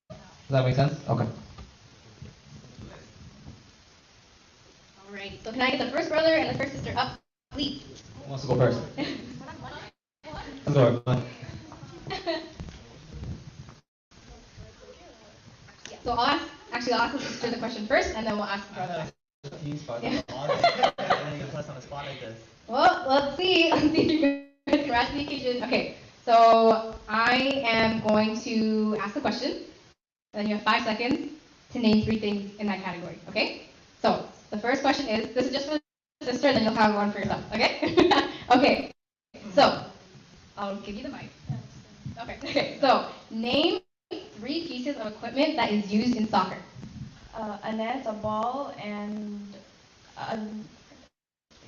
Does that make sense? Okay. All right. So can I get the first brother and the first sister up, please? Who wants to go first? Let's go, Irfan. So I'll ask the sister the question first, and then we'll ask the brother. Yeah. Well, let's see. Let's see if you guys can rise to the occasion. Okay. So I am going to ask the question. Then you have 5 seconds to name 3 things in that category. Okay? So the first question is, this is just for the sister, and then you'll have one for yourself. Okay? Okay. So I'll give you the mic. Okay. So name 3 pieces of equipment that is used in soccer. A net, a ball, and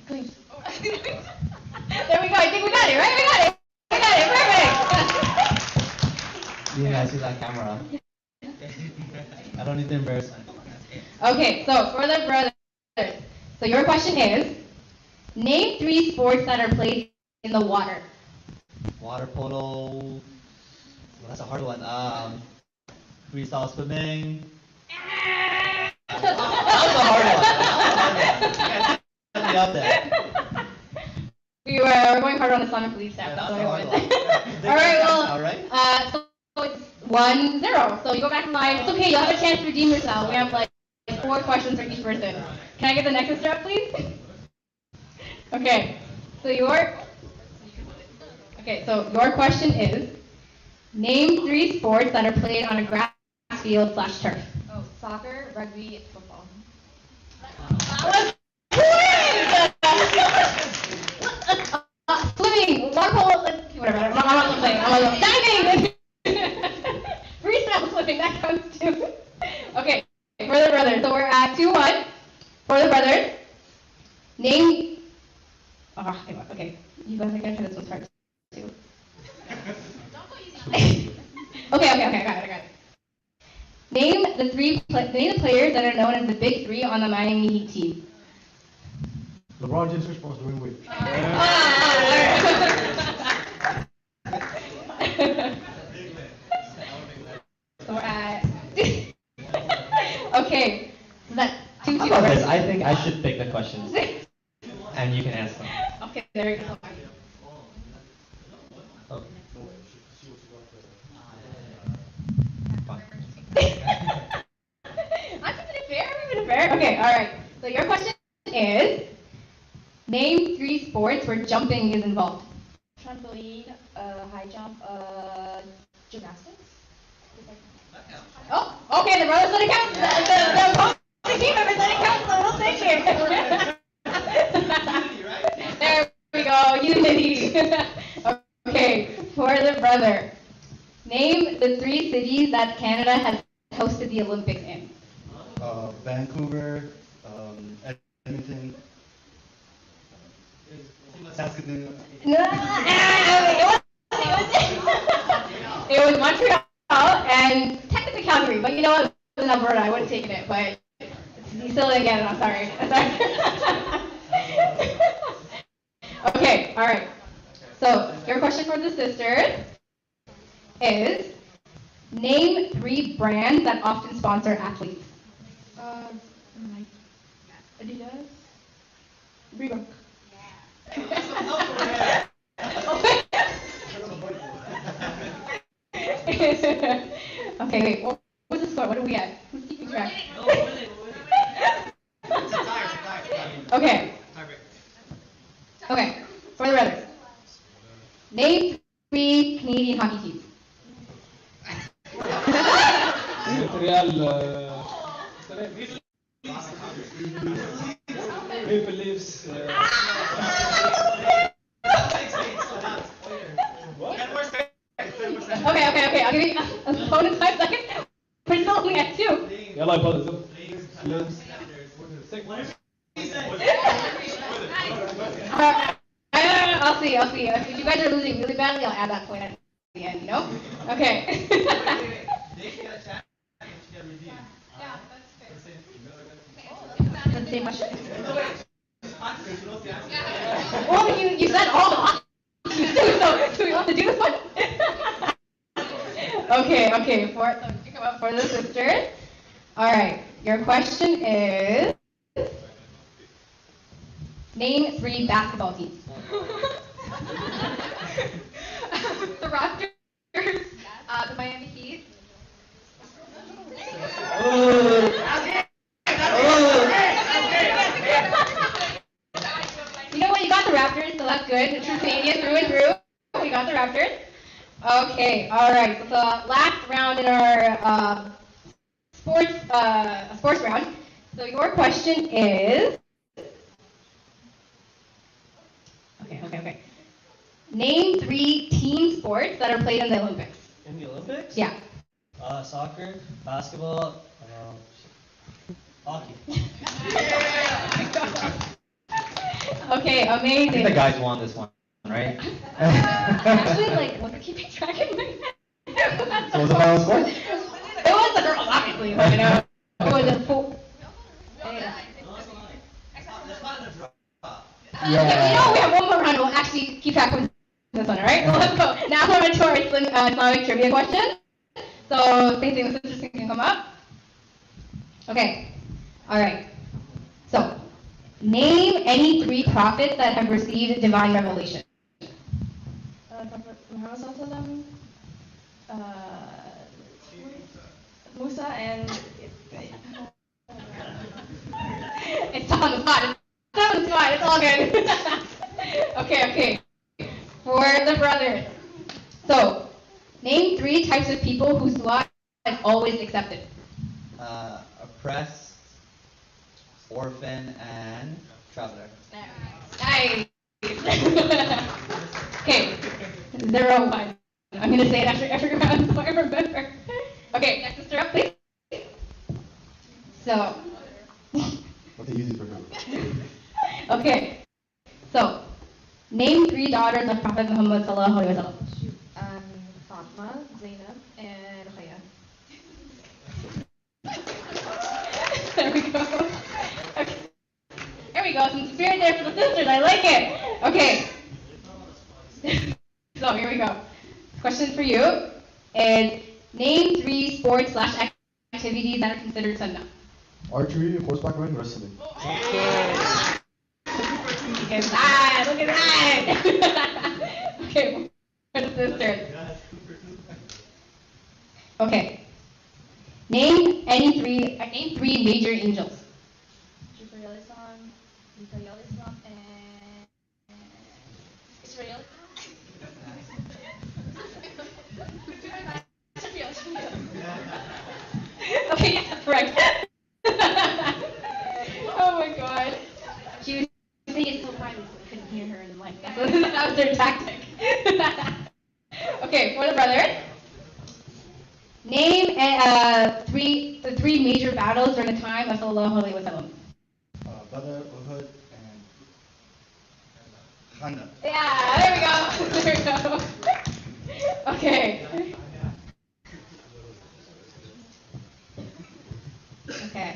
cleats. There we go. I think we got it, right? We got it. Perfect. You guys see that camera. I don't need to embarrass myself. Okay, so for the brothers, so your question is, name 3 sports that are played in the water. Water polo. Well, that's a hard one. Freestyle swimming. That was a hard one. Put me up there. We're going hard on Islamic belief stuff. Yeah, So that's a hard we one. win. All right, well, All right. So it's 1-0. So you go back in line. It's okay. You'll have a chance to redeem yourself. We have like 4 questions for each person. Can I get the next sister up, please? Okay. So your question is, name 3 sports that are played on a grass field / turf. Oh, soccer, rugby, football. That was quick! Diving! Freestyle swimming, that counts too. Okay, for the brothers. So we're at 2-1. For the brothers. Name. Oh, okay. You guys are gonna try this one hard too. Okay, I got it. Name the players that are known as the Big Three on the Miami Heat team. LeBron James, Chris Paul, Dwayne Wade. So we're at. Okay, so that's 2-2. How about this? I think I should pick the questions, and you can ask them. Okay, there we go. Oh. I'm keeping it fair. Okay, all right. So your question is, name 3 sports where jumping is involved. Trampoline, high jump, gymnastics. Oh, okay, the brothers let it count. The opposing team members let it count, so we'll take it. There we go, unity. Okay, for the brother. Name the 3 cities that Canada has hosted the Olympics in. Vancouver, Edmonton, Saskatoon. No, it was Montreal and technically Calgary, but you know what? It was in Alberta. I would have taken it, but you still didn't get it. I'm sorry. Okay, all right. So your question for the sisters is, name 3 brands that often sponsor athletes. Adidas, Reebok. Okay, wait. What's the score? What are we at? Who's keeping track? Okay. Okay. For the brothers. Name 3 Canadian hockey teams. Maple Leafs. Okay. I'll give you a bonus 5 seconds. We're still only at 2. Yalla brothers. I'll see. If you guys are losing really badly, I'll add that point at the end, you know? Okay. The same question? Well, you said all the options, so do we want to do this one? Okay. For the sisters. All right. Your question is, name 3 basketball teams. The Raptors, the Miami Heat. You know what? You got the Raptors, so that's good. The true Canadian through and through. We got the Raptors. Okay, all right. So the last round in our sports round. So your question is. Okay. Name 3 team sports that are played in the Olympics. In the Olympics? Yeah. Soccer, basketball, hockey. Okay, amazing. I think the guys won this one, right? Actually, wasn't keeping track in my head. So was the final score? It was the girls, obviously, but it was a full. Yeah. We have one more round. We'll actually keep track of this one, all right? So let's go. Now we're into our Islamic trivia question. So, same thing, the sisters can come up. Okay. All right. So, name any 3 prophets that have received divine revelation. Prophet Muhammad Sallallahu Musa and It's on the spot. It's all good. Okay. For the brothers. So, name 3 types of people whose dua is always accepted. Oppressed, orphan, and traveler. Nice. Okay. 0-1. I'm gonna say it after every round so I remember. Okay, next sister up, please. So, What's the easy for her? okay. So, name 3 daughters of Prophet Muhammad sallallahu alaihi wasallam. Fatma, Zainab, and Ruqayya. There we go. Okay. There we go. Some spirit there for the sisters. I like it. Okay. So here we go. Question for you is name 3 sports/activities that are considered sunnah. Archery, horseback riding, wrestling. Look at that. Look at that. Okay. For the sisters. Okay. Name 3 major angels. Jibril Islam, Mikael Islam, and Israel. Okay, yeah, correct. Oh my god. She was saying it so quietly so we couldn't hear her in the mic. That was their tactic. Okay, for the brothers. Name the 3 major battles during the time of Sallallahu Alaihi Wasallam. Badr, Uhud, and Khandaq. Yeah, there we go. There we go. Okay. Okay.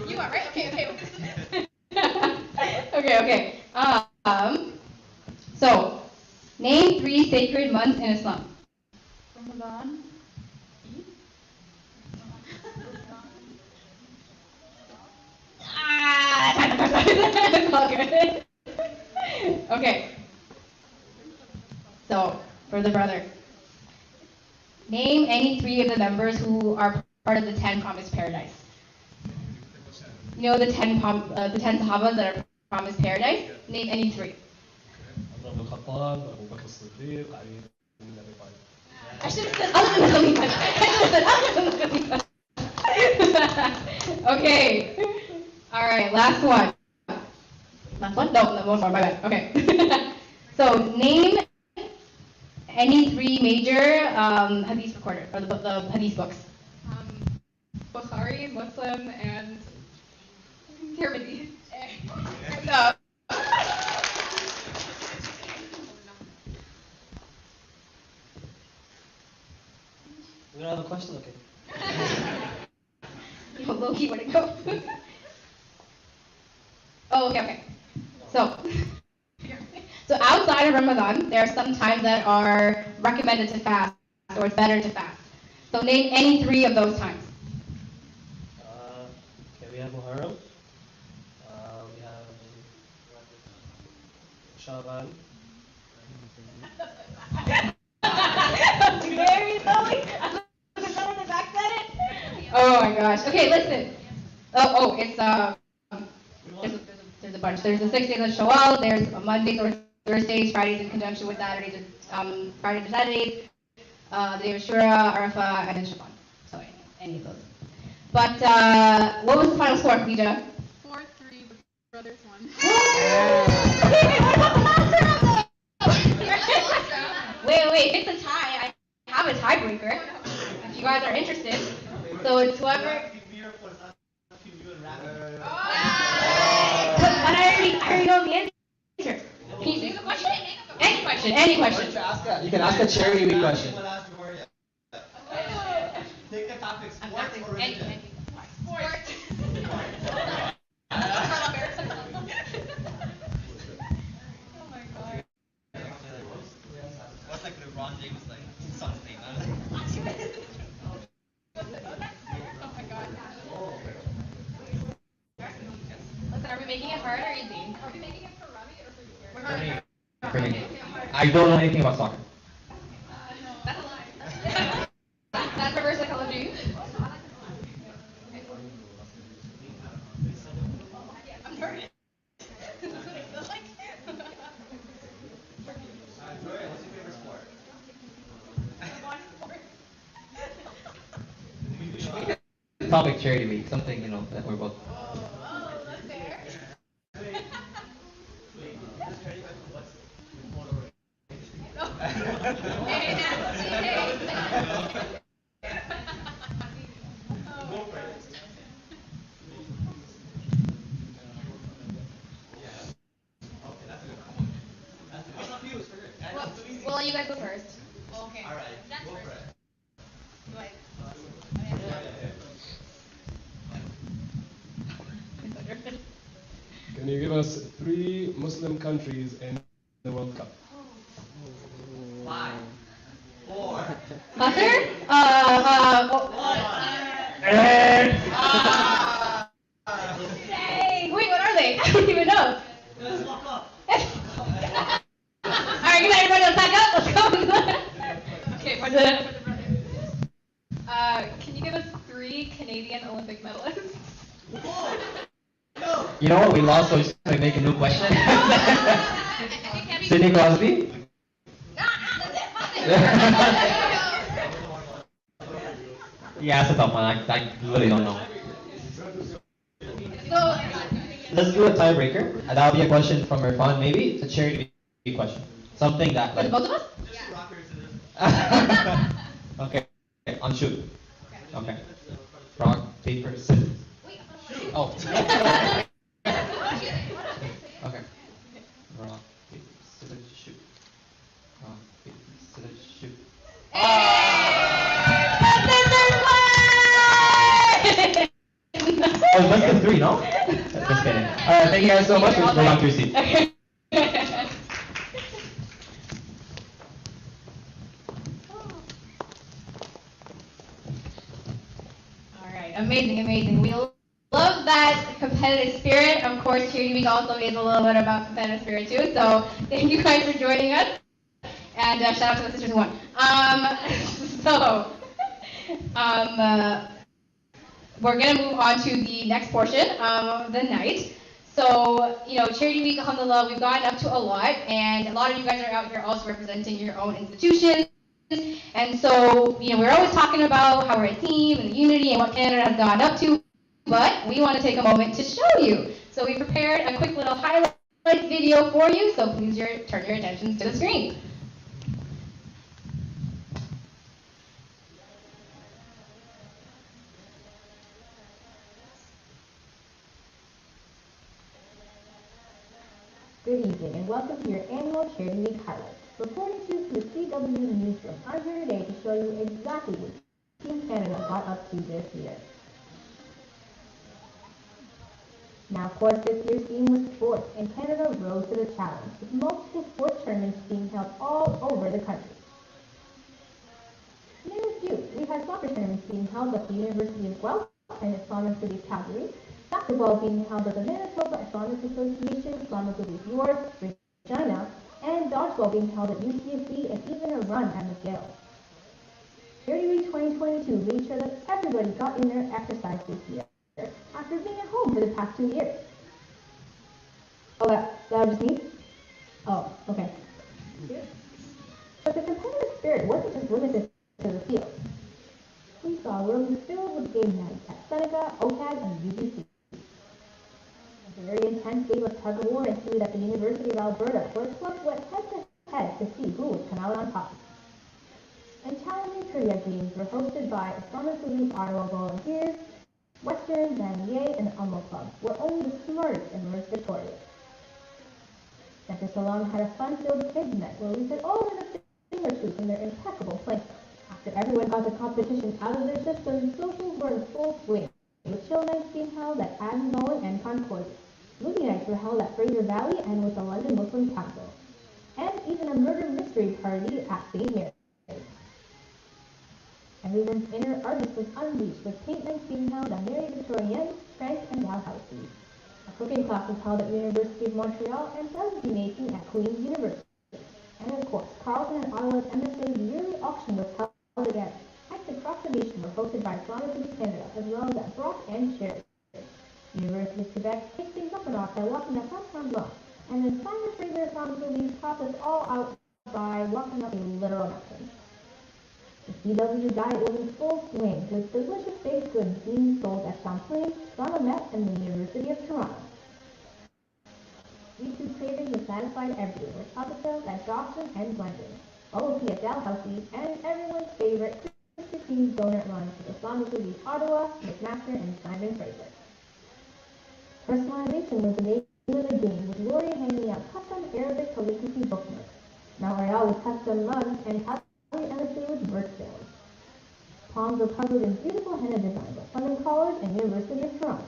You are right. Okay. Okay. So, name 3 sacred months in Islam. Ramadan. All good. Okay. So, for the brother, name any 3 of the members who are part of the 10 promised paradise. You know the 10 Sahabas that are promised paradise? Name any 3. I should have said other than the Khalifa. Okay. All right, last one. Last one? No, one more, my bad. Okay. So, name any 3 major hadith recorder, or the hadith books. Bukhari, Muslim, and Tirmidhi. No. We don't have a question? Okay. Yo, Loki, where'd it go? Oh, okay. So outside of Ramadan, there are some times that are recommended to fast, or it's better to fast. So name any 3 of those times. Okay, we have Muharram. We have Shaban. Very slowly. Oh my gosh. Okay, listen. It's there's a bunch. There's the 6 days of Shawwal. There's Mondays or Thursdays, Fridays in conjunction with Saturdays, Fridays and Saturdays. The day of Shura, Arafah, and then Shaban. So any of those. But what was the final score, Khadija? 4-3, the brothers won. Wait, it's a tie. I have a tiebreaker. If you guys are interested. So it's whoever. But I already know the answer. Can you think of a question? Any question. You can ask a charity week question. Take the topic sports or Any. religion. Sports. What's like LeBron James like son's name? Listen, are we making it hard or easy? Are we making it for Rami or for you? For me. I don't know anything about soccer. That's a lie. That's reverse psychology. I'm nervous. This is what I feel like. Joy, what's your favorite sport? topic Charity Week, something, that we're both. We'll let you guys go first. Okay. All right. Go for it. Can you give us 3 Muslim countries in the World Cup? 5, 4. Qatar? Dang! Wait, what are they? I don't even know. Let's walk up. Alright, good night, everybody. Let's pack up. Let's go. Okay, for the can you give us 3 Canadian Olympic medalists? You know what? We lost, so just gonna make a new question. Sidney Crosby? Yeah, that's a tough one. I really don't know. So, Let's do a tiebreaker. That'll be a question from Irfan, maybe. It's a charity question. Something that, for the like. both of us? Okay. On shoot. Okay. Rock, paper, scissors. Oh. Okay. Rock, paper, scissors, shoot. Rock, paper, scissors, shoot. Oh, that's the 3, no? Just kidding. Alright, thank you guys so much. We're on to your seat. Alright, amazing. We love that competitive spirit. Of course, Charity Week also is a little bit about competitive spirit too. So thank you guys for joining us. And shout out to the sisters who won. We're gonna move on to the next portion of the night. So, Charity Week, alhamdulillah, we've gotten up to a lot, and a lot of you guys are out here also representing your own institutions. And so, we're always talking about how we're a team and the unity and what Canada has gone up to, but we want to take a moment to show you. So we prepared a quick little highlight video for you, so please turn your attention to the screen. Good evening and welcome to your annual Charity Week highlights. Reporting to you from the CW Newsroom, I'm here today to show you exactly what Team Canada got up to this year. Now, of course, this year's theme was sports, and Canada rose to the challenge, with multiple sports tournaments being held all over the country. To name a few, we had soccer tournaments being held at the University of Guelph and Islamic City of Calgary, basketball being held at the Manitoba Islamic Association, Islamic City of York, Regina, and dodgeball being held at UCSD, and even a run at McGill. Charity Week 2022 made sure that everybody got in their exercise this year, after being at home for the past 2 years. Oh, that was just me? Oh, okay. But the competitive spirit wasn't just limited to the field. We saw rooms filled with game nights at Seneca, OCAD, and UBC. A very intense game of tug-of-war ensued at the University of Alberta, where clubs went head-to-head to see who would come out on top. And challenging trivia games were hosted by Islamic City Ottawa Volunteers, Western, Vanier, and Ummo Club, where only the smartest emerged victorious. Center Salon had a fun-filled kids' night where we could all learn a thing or two from their impeccable play. After everyone got the competition out of their system, socials were in full swing, with chill nights being held at Adam Bowen and Concordia. Movie nights were held at Fraser Valley and with the London Muslim Council, and even a murder mystery party at St. Mary's. Everyone's inner artist was unleashed, with paint nights being held at Mary Victorienne, Frank, and Dalhousie. A cooking class was held at the University of Montreal, and recipe making at Queen's University. And of course, Carleton and Ottawa's MSA's yearly auction was held again. Acts across the nation were hosted by Islamic City Canada, as well as at Brock and Sherry. University of Quebec kicked things up a notch by walking up Saint Blanc, and then Simon Fraser Islamic City topped us all out by walking up a literal mountain. The CW diet was in full swing, with delicious baked goods being sold at Champlain, Toronto Met, and the University of Toronto. YouTube cravings were satisfied everywhere, with chocolate sales at Dawson and Glendon, bubble tea at Dalhousie, and everyone's favorite Krispy Kreme donut run to the Islamic League Ottawa, McMaster, and Simon Fraser. Personalization was the name of the game, with Lori handing out custom Arabic calligraphy bookmarks, Mount Royale with custom mugs, and Calgary MSA with merch sales. Palms were covered in beautiful henna designs at London College and University of Toronto.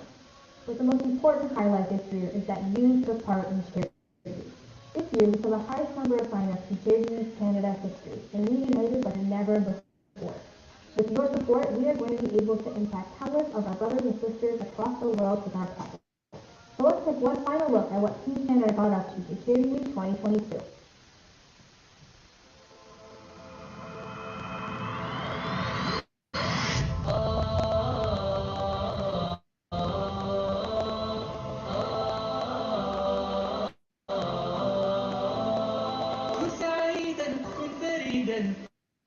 But the most important highlight this year is that you took part in charity. This year, we saw the highest number of sign-ups in Charity Week Canada history, and we united like never before. With your support, we are going to be able to impact hundreds of our brothers and sisters across the world with our cause. So let's take one final look at what Team Canada got up to for Charity Week 2022. كن سعيدا كن فريدا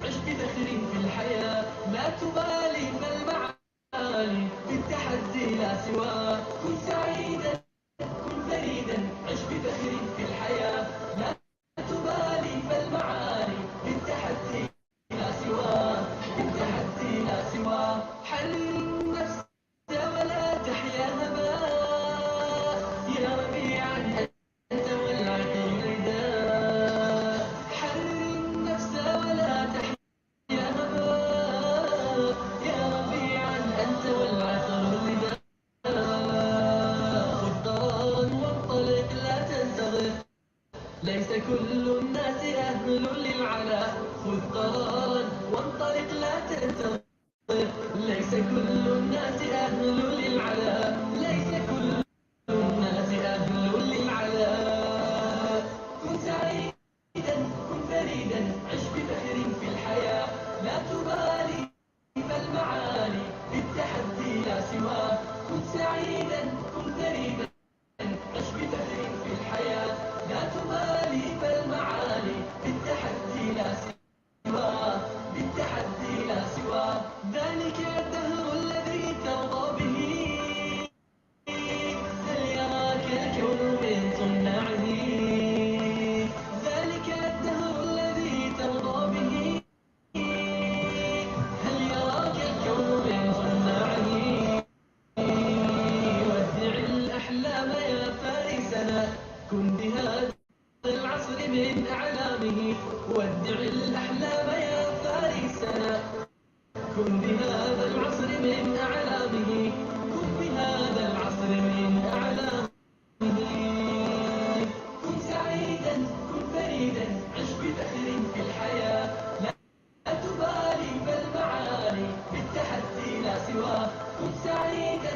عش بفخر في الحياة لا تبالي فالمعالي في التحدي لا سواه كن سعيدا كن فريدا عش بفخر في الحياة لا تبالي فالمعالي في التحدي لا سواه في التحدي لا سواه حرر النفس ولا تحيا هباء يا ربيعا أنت والعطر رداء حرر النفس ولا تحيا هباء يا ربيعا أنت والعطر رداء خذ قرارا وانطلق لا تنتظر ليس كل الناس أهل للعلا خذ قرارا وانطلق لا تنتظر ليس كل الناس أهل للعلا ليس كل الناس أهل للعلا كن سعيدا كن فريدا عش بفخر في الحياة لا تبالي فالمعالي بالتحدي لا سواه كن سعيدا كن فريدا عش بفخر في الحياة لا تبالي فالمعالي بالتحدي لا سواه بالتحدي لا سواه ذلك الدهر الذي ترضى به هل يراك الكون من صناعه ذلك الدهر الذي ترضى به هل يراك الكون من صناعه ودع الأحلام يا فارسنا كن بهذا العصر من أعلامه ودع الأحلام يا فارسنا كن بهذا العصر من أعلامه كن بهذا العصر من أعلامه كن سعيدا كن فريدا عش بفخر في الحياة لا تبالي فالمعالي بالتحدي لا سواه كن سعيدا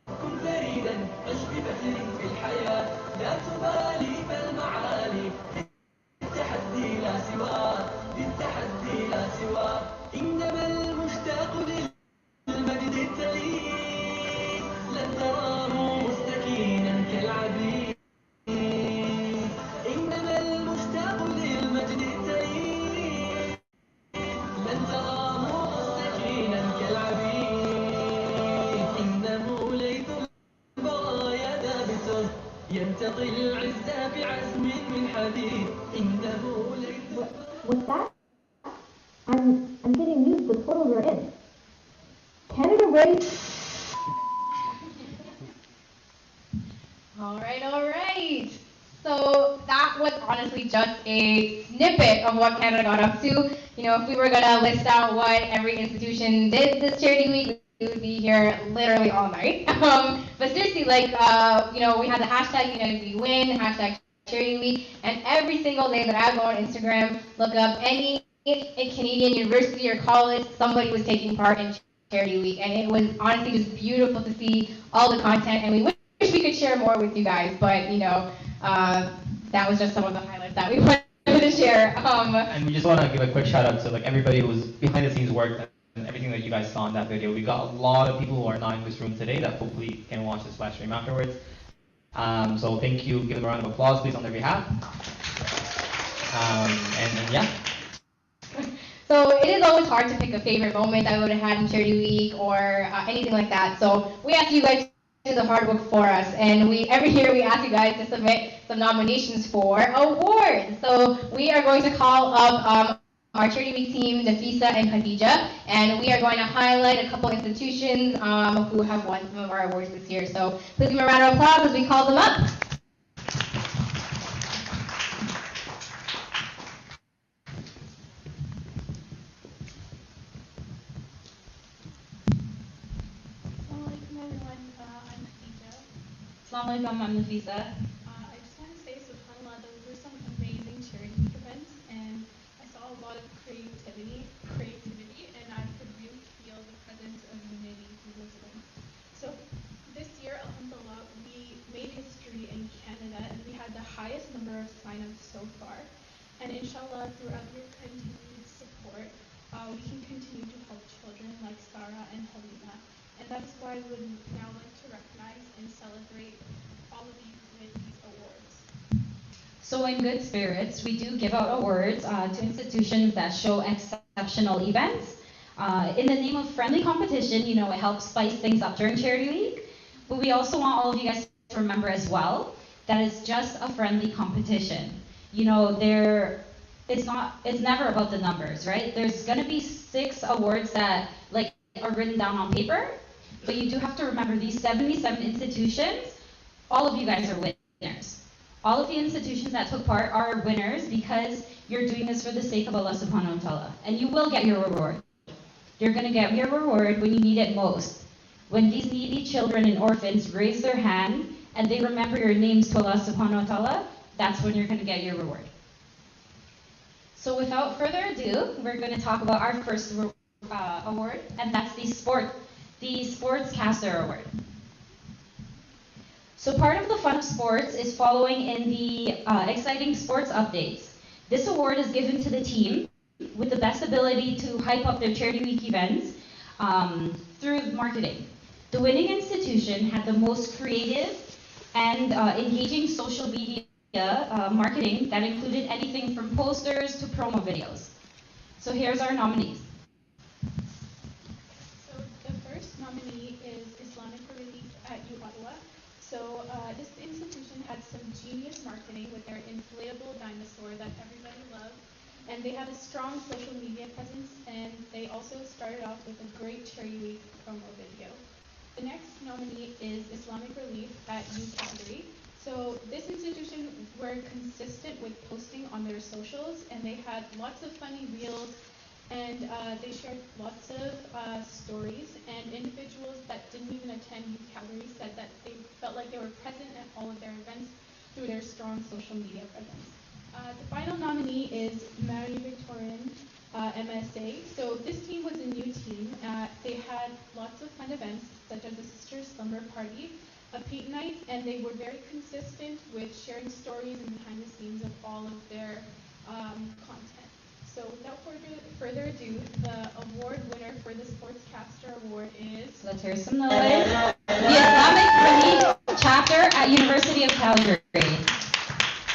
كن فريدا عش بفخر في الحياة لا تبالي فالمعالي بالتحدي لا سواه بالتحدي لا سواه إنما المشتاق للمجد التليد لن تراه مستكينا كالعبيد إنما المشتاق للمجد التليد لن تراه مستكينا كالعبيد إنه ليث البرايا دابس ينتقي العز بعزم من حديد إنه ليث. With that, I'm getting used to the photos we're in. Canada ready? All right. So that was honestly just a snippet of what Canada got up to. You know, if we were gonna list out what every institution did this charity week, we would be here literally all night. But seriously, like, you know, we had the hashtag United We Win, hashtag Charity Week, and every single day that I go on Instagram, look up any Canadian university or college, somebody was taking part in Charity Week, and it was honestly just beautiful to see all the content, and we wish we could share more with you guys, but you know, that was just some of the highlights that we wanted to share. And we just want to give a quick shout out to like everybody who was behind the scenes work and everything that you guys saw in that video. We got a lot of people who are not in this room today that hopefully can watch this live stream afterwards. So thank you. Give them a round of applause, please, on their behalf. And yeah. So it is always hard to pick a favorite moment I would have had in Charity Week or anything like that. So we ask you guys to do the hard work for us, and every year we ask you guys to submit some nominations for awards. So we are going to call up our Charity Week team, Nafisa and Khadija, and we are going to highlight a couple institutions who have won some of our awards this year. So please give them a round of applause as we call them up. Assalamualaikum, I'm Nafisa. I just want to say, subhanAllah, those were some amazing charity week events, and I saw a lot of creativity, and I could really feel the presence of unity through those events. So this year, alhamdulillah, we made history in Canada, and we had the highest number of sign-ups so far. And inshallah, throughout your continued support, we can continue to help children like Sarah and Halima. And that's why we would now like to recognize and celebrate all of you with these awards. So in good spirits, we do give out awards to institutions that show exceptional events. In the name of friendly competition, it helps spice things up during Charity Week. But we also want all of you guys to remember as well that it's just a friendly competition. It's never about the numbers, right? There's gonna be 6 awards that are written down on paper. But you do have to remember these 77 institutions, all of you guys are winners. All of the institutions that took part are winners because you're doing this for the sake of Allah subhanahu wa ta'ala. And you will get your reward. You're going to get your reward when you need it most. When these needy children and orphans raise their hand and they remember your names to Allah subhanahu wa ta'ala, that's when you're going to get your reward. So without further ado, we're going to talk about our first award, and that's the Sportscaster Award. So part of the fun of sports is following in the exciting sports updates. This award is given to the team with the best ability to hype up their Charity Week events through marketing. The winning institution had the most creative and engaging social media marketing that included anything from posters to promo videos. So here's our nominees. Nominee is Islamic Relief at U Ottawa. So this institution had some genius marketing with their inflatable dinosaur that everybody loved, and they had a strong social media presence, and they also started off with a great Charity Week promo video. The next nominee is Islamic Relief at U Calgary. So this institution were consistent with posting on their socials, and they had lots of funny reels, and they shared lots of stories, and individuals that didn't even attend Youth Calgary said that they felt like they were present at all of their events through their strong social media presence. The final nominee is Mary Victorian MSA. So this team was a new team. They had lots of fun events, such as a Sisters Slumber Party, a paint night, and they were very consistent with sharing stories and behind the scenes of all of their content. So without further ado, the award winner for the Sportscaster Award is... Let's hear some noise. The Islamic Relief Chapter at University of Calgary.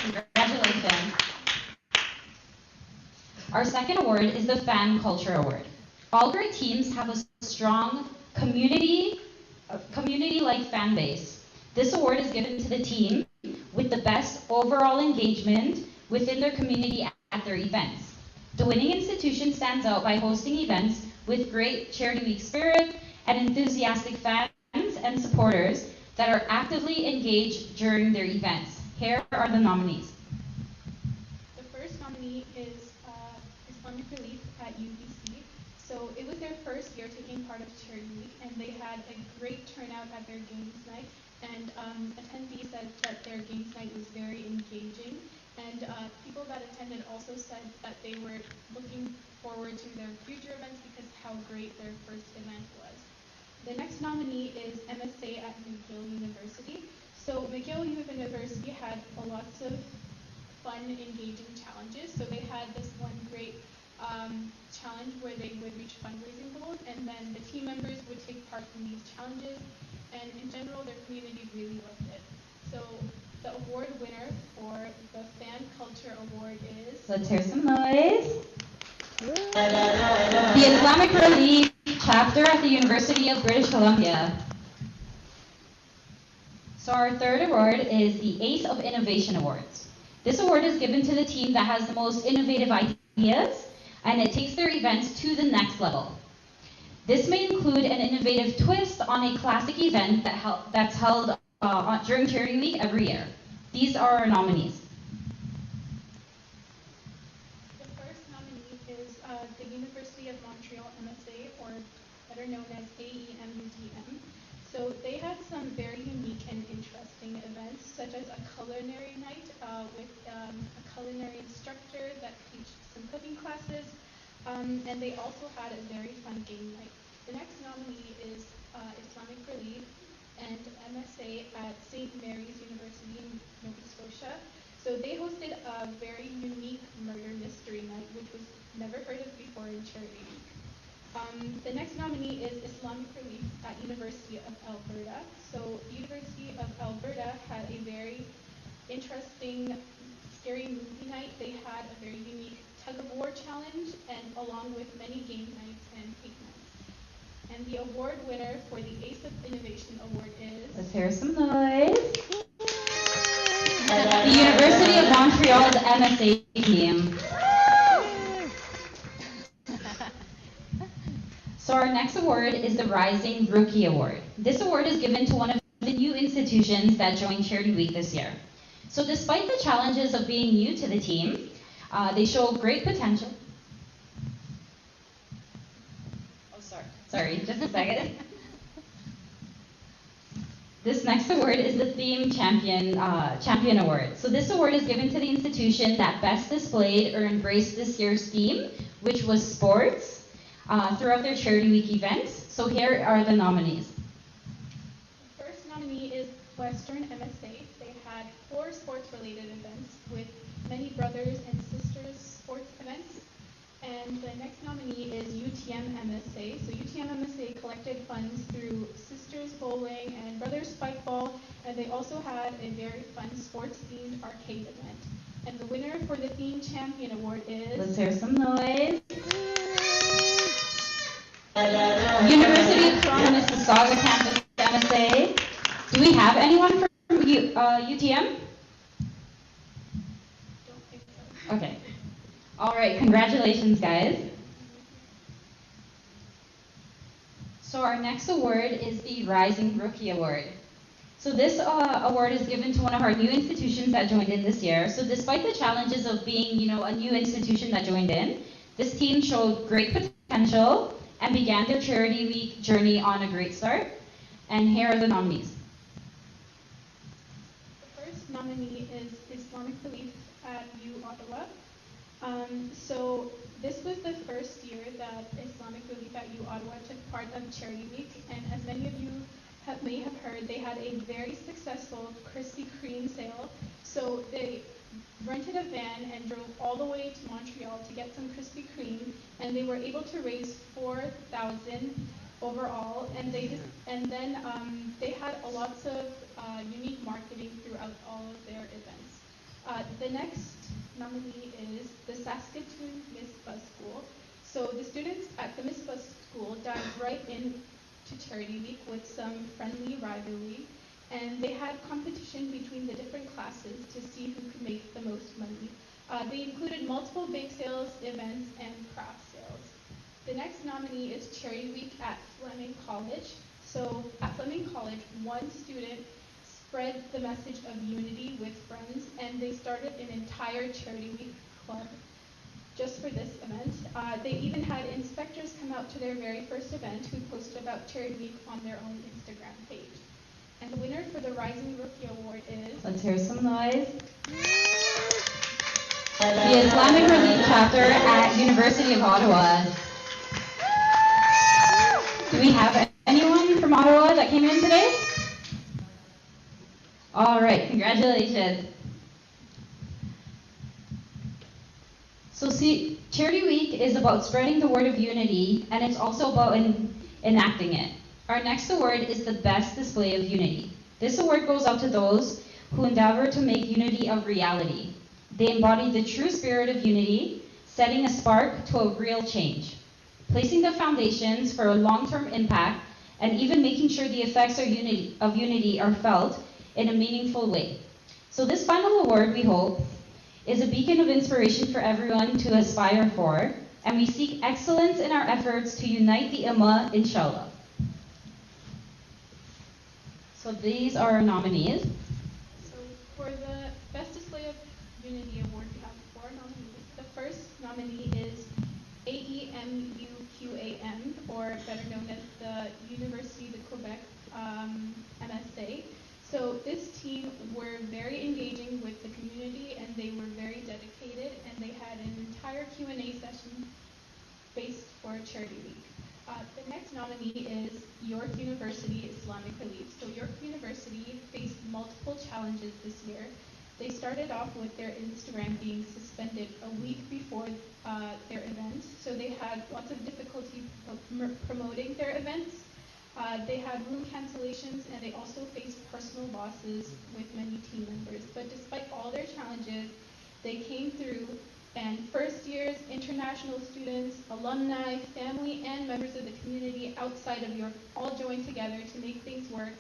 Congratulations. Our second award is the Fan Culture Award. All great teams have a strong community-like fan base. This award is given to the team with the best overall engagement within their community at their events. The winning institution stands out by hosting events with great Charity Week spirit and enthusiastic fans and supporters that are actively engaged during their events. Here are the nominees. The first nominee is Islamic Relief at UBC. So it was their first year taking part of Charity Week, and they had a great turnout at their games night, and attendees said that their games night was very engaging. And people that attended also said that they were looking forward to their future events because how great their first event was. The next nominee is MSA at McGill University. So McGill University had lots of fun, engaging challenges. So they had this one great challenge where they would reach fundraising goals, and then the team members would take part in these challenges. And in general, their community really loved it. So the award winner for the Fan Culture Award is... Let's hear some noise. The Islamic Relief chapter at the University of British Columbia. So our third award is the Ace of Innovation Awards. This award is given to the team that has the most innovative ideas, and it takes their events to the next level. This may include an innovative twist on a classic event that's held during Charity Week every year. These are our nominees. The first nominee is the University of Montreal MSA, or better known as AEMUTM. So they had some very unique and interesting events, such as a culinary night with a culinary instructor that teached some cooking classes, and they also had a very fun game night. The next nominee is Islamic Relief and MSA at St. Mary's University in Nova Scotia. So they hosted a very unique murder mystery night, which was never heard of before in Charity Week. The next nominee is Islamic Relief at University of Alberta. So University of Alberta had a very interesting, scary movie night. They had a very unique tug-of-war challenge, and along with many game nights and cake nights. And the award winner for the Ace of Innovation Award is... Let's hear some noise. The University of Montreal's MSA team. So our next award is the Rising Rookie Award. This award is given to one of the new institutions that joined Charity Week this year. So despite the challenges of being new to the team, they show great potential. Sorry, just a second. This next award is the Theme Champion Award. So this award is given to the institution that best displayed or embraced this year's theme, which was sports, throughout their Charity Week events. So here are the nominees. The first nominee is Western MSA. They had 4 sports-related events with many brothers and sisters sports events. And the next nominee is UTM MSA. So UTM MSA collected funds through Sisters Bowling and Brothers Spikeball, and they also had a very fun sports-themed arcade event. And the winner for the Theme Champion Award is... Let's hear some noise. University of Toronto Mississauga Campus MSA. Do we have anyone from UTM? Okay. All right, congratulations, guys. So our next award is the Rising Rookie Award. So this award is given to one of our new institutions that joined in this year. So despite the challenges of being, a new institution that joined in, this team showed great potential and began their Charity Week journey on a great start. And here are the nominees. The first nominee is Islamic Relief at U Ottawa. So this was the first year that Islamic Relief at U Ottawa took part of Charity Week, and as many of you may have heard, they had a very successful Krispy Kreme sale. So they rented a van and drove all the way to Montreal to get some Krispy Kreme, and they were able to raise $4,000 overall, and then they had lots of unique marketing throughout all of their events. The next nominee is the Saskatoon Miss Buzz School. So the students at the Miss Buzz School dived right into Charity Week with some friendly rivalry, and they had competition between the different classes to see who could make the most money. They included multiple bake sales, events, and craft sales. The next nominee is Charity Week at Fleming College. So at Fleming College, one student spread the message of unity with friends, and they started an entire Charity Week club just for this event. They even had inspectors come out to their very first event who posted about Charity Week on their own Instagram page. And the winner for the Rising Rookie Award is... Let's hear some noise. The Islamic Relief chapter at University of Ottawa. Do we have anyone from Ottawa that came in today? All right, congratulations. So see, Charity Week is about spreading the word of unity, and it's also about enacting it. Our next award is the Best Display of Unity. This award goes out to those who endeavor to make unity a reality. They embody the true spirit of unity, setting a spark to a real change, placing the foundations for a long-term impact, and even making sure the effects of unity are felt in a meaningful way. So this final award, we hope, is a beacon of inspiration for everyone to aspire for, and we seek excellence in our efforts to unite the Ummah, inshallah. So these are our nominees. So for the Best Display of Unity Award, we have 4 nominees. The first nominee is AEMUQAM, or better known as the Université de Quebec MSA. So this team were very engaging with the community, and they were very dedicated, and they had an entire Q&A session based for Charity Week. The next nominee is York University Islamic Relief. So York University faced multiple challenges this year. They started off with their Instagram being suspended a week before their event, so they had lots of difficulty promoting their events. They had room cancellations, and they also faced personal losses with many team members. But despite all their challenges, they came through, and first years, international students, alumni, family, and members of the community outside of York all joined together to make things work,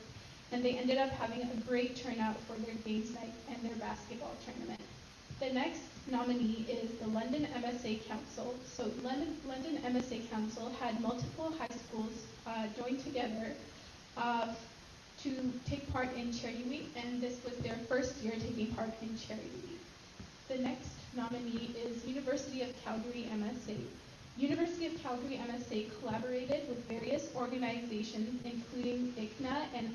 and they ended up having a great turnout for their games night and their basketball tournament. The next nominee is the London MSA Council. So London MSA Council had multiple high schools join together to take part in Charity Week, and this was their first year taking part in Charity Week. The next nominee is University of Calgary MSA. University of Calgary MSA collaborated with various organizations, including ICNA and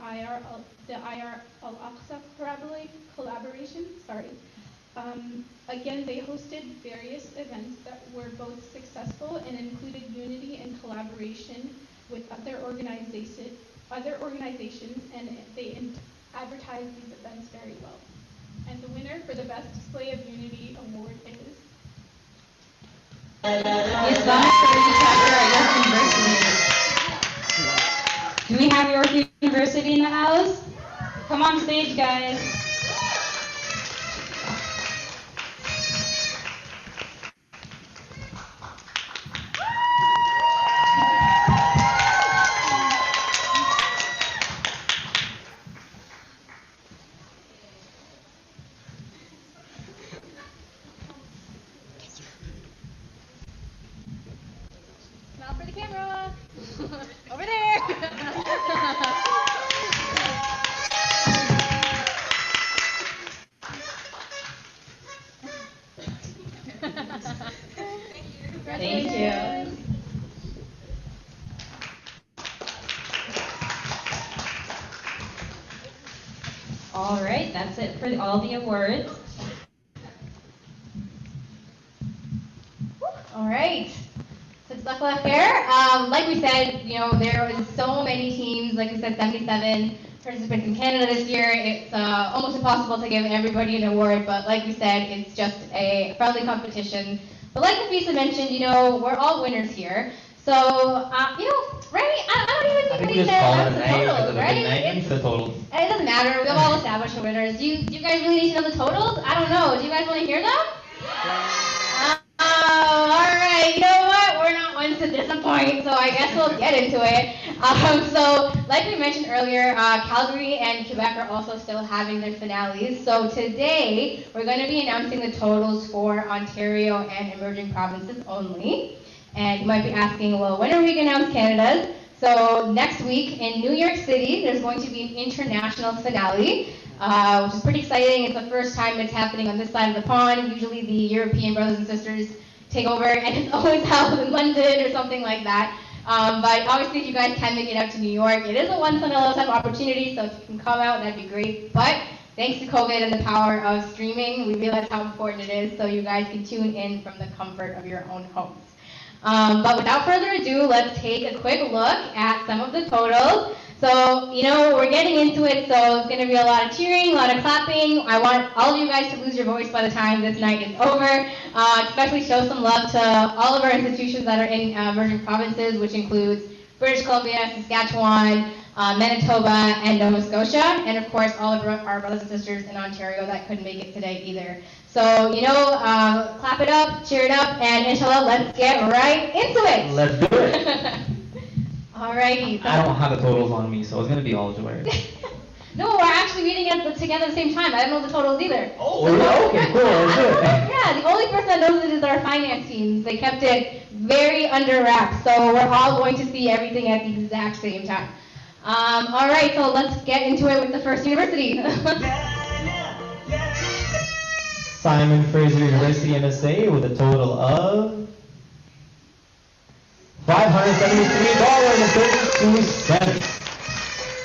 the IR Al-Aqsa collaboration. Again, they hosted various events that were both successful and included unity and collaboration with other organizations, and they advertised these events very well. And the winner for the Best Display of Unity Award is The Islamic Studies chapter at York University. Do we have York University in the house? Come on stage, guys. Smile for the camera. Over there. Thank you. All right, that's it for all the awards. All right. So it's Luckla Fair. Like we said, there was so many teams. Like we said, 77 participants in Canada this year. It's almost impossible to give everybody an award, but like we said, it's just a friendly competition. But like Nafisa mentioned, we're all winners here. So, right? I don't even think we just said call it that's a the night because totals, of the right? good night and the totals. It doesn't matter. We've all established the winners. Do you guys really need to know the totals? I don't know. Do you guys want to hear them? All right. You know what? We're not ones to disappoint, so I guess we'll get into it. So, like we mentioned earlier, Calgary and Quebec are also still having their finales. So today, we're going to be announcing the totals for Ontario and emerging provinces only. And you might be asking, well, when are we going to announce Canada's? So next week in New York City, there's going to be an international finale, which is pretty exciting. It's the first time it's happening on this side of the pond. Usually the European brothers and sisters take over, and it's always held in London or something like that. But obviously, if you guys can make it out to New York, it is a once-in-a-lifetime opportunity, so if you can come out, that'd be great. But thanks to COVID and the power of streaming, we realize how important it is, so you guys can tune in from the comfort of your own homes. But without further ado, let's take a quick look at some of the totals. So, we're getting into it, so it's going to be a lot of cheering, a lot of clapping. I want all of you guys to lose your voice by the time this night is over. Especially show some love to all of our institutions that are in emerging provinces, which includes British Columbia, Saskatchewan, Manitoba, and Nova Scotia, and of course all of our brothers and sisters in Ontario that couldn't make it today either. So, clap it up, cheer it up, and inshallah, let's get right into it. Let's do it. Alrighty. So I don't have the totals on me, so it's gonna be all joy. no, we're actually reading it together at the same time. I don't know the totals either. Oh, okay, cool. Let's do it. Yeah, the only person that knows it is our finance team. They kept it very under wraps, so we're all going to see everything at the exact same time. All right, so let's get into it with the first university. Simon Fraser University MSA with a total of $573.32.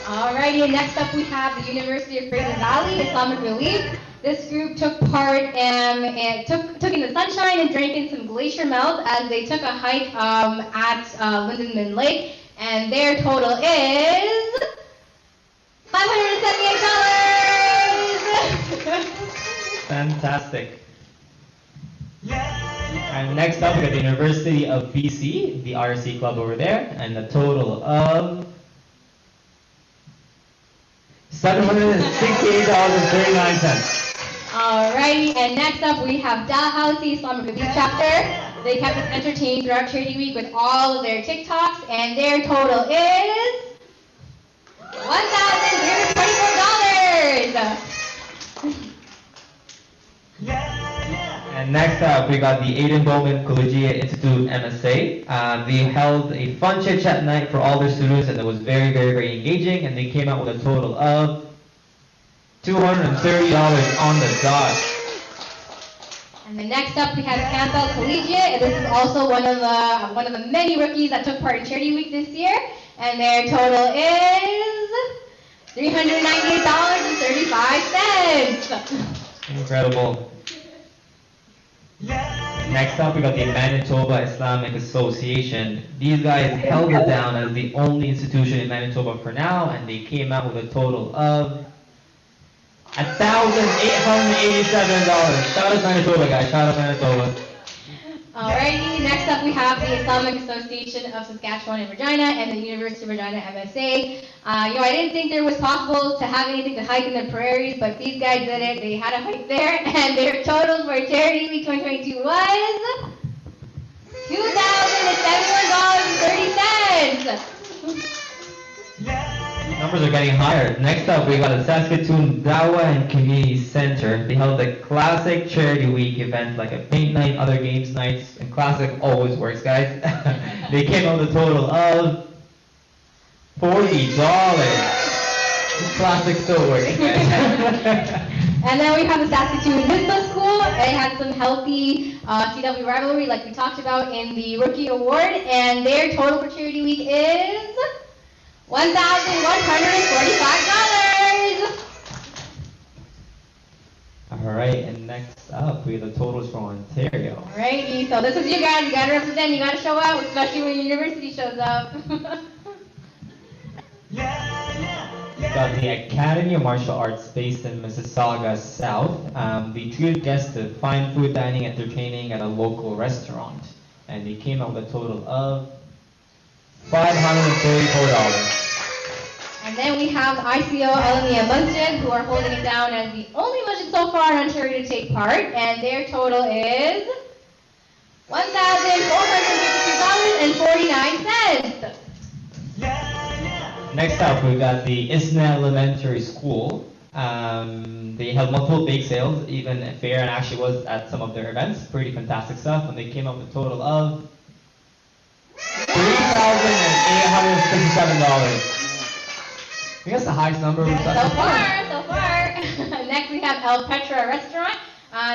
Alrighty, and next up we have the University of Fraser Valley Islamic Relief. This group took part and took in the sunshine and drank in some glacier melt as they took a hike at Lindenman Lake, and their total is $578. Fantastic. And next up, we got the University of BC, the RC club over there, and a total of $768.39. Alrighty, and next up we have Dalhousie Islamic Relief Chapter. They kept us entertained throughout Charity Week with all of their TikToks, and their total is $1,324. And next up, we got the Aidan Bowman Collegiate Institute MSA. They held a fun chit chat night for all their students, and it was very, very, very engaging. And they came out with a total of $230 on the dot. And then next up we have Campbell Collegiate, and this is also one of the many rookies that took part in Charity Week this year, and their total is $398.35. Incredible. Next up, we got the Manitoba Islamic Association. These guys held it down as the only institution in Manitoba for now, and they came out with a total of $1,887. Shout out Manitoba, guys. Shout out Manitoba. Alrighty, next up we have the Islamic Association of Saskatchewan and Regina and the University of Regina MSA. I didn't think there was possible to have anything to hike in the prairies, but these guys did it. They had a hike there, and their total for Charity Week 2022 was $2,071.30. Numbers are getting higher. Next up, we got the Saskatoon Dawah and Community Center. They held a classic Charity Week event, like a paint night, other games nights, and classic always works, guys. They came out with a total of $40. Classic still works, guys. And then we have the Saskatoon Business School. They had some healthy CW rivalry like we talked about in the Rookie Award, and their total for Charity Week is $1,145. Alright, and next up, we have the totals from Ontario. Alrighty, so this is you guys. You gotta represent, you gotta show out, especially when your university shows up. We got the Academy of Martial Arts based in Mississauga South. They treated guests to fine food dining entertaining at a local restaurant. And they came out with a total of $534. And then we have ICO Alamia Masjid, who are holding it down as the only masjid so far in Ontario to take part, and their total is $1,452.49. Next up, we got the Isna Elementary School. They held multiple bake sales, even a fair, and actually was at some of their events. Pretty fantastic stuff, and they came up with a total of $3,867. I guess the highest number we've got So far. Next we have El Petra Restaurant.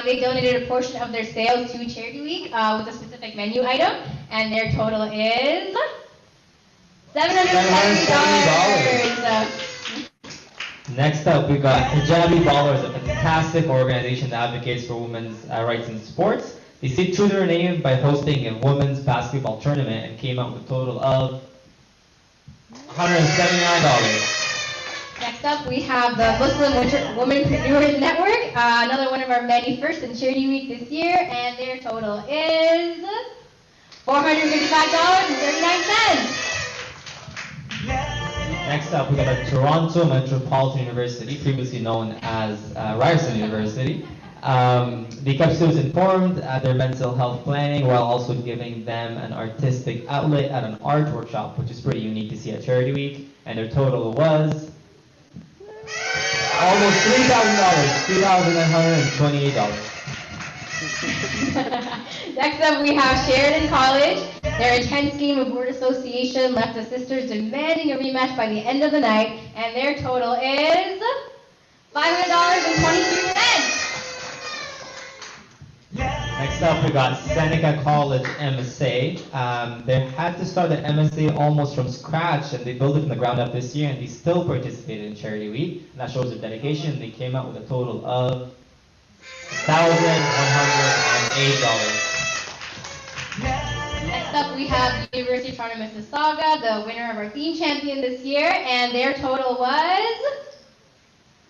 They donated a portion of their sales to Charity Week with a specific menu item, and their total is $770. Next up, we got Hijabi Ballers, a fantastic organization that advocates for women's rights in sports. They stayed true to their name by hosting a women's basketball tournament and came out with a total of $179. Next up, we have the Muslim Womenpreneurs Network, another one of our many firsts in Charity Week this year, and their total is $455.39. Next up, we got the Toronto Metropolitan University, previously known as Ryerson University. They kept students informed at their mental health planning while also giving them an artistic outlet at an art workshop, which is pretty unique to see at Charity Week. And their total was almost $3,000, $3,928. Next up, we have Sheridan College. Their intense game of word association left the sisters demanding a rematch by the end of the night, and their total is $500.23. Next up, we got Seneca College MSA. They had to start the MSA almost from scratch, and they built it from the ground up this year, and they still participated in Charity Week. And that shows their dedication. They came out with a total of $1,108. Next up, we have University of Toronto Mississauga, the winner of our theme champion this year, and their total was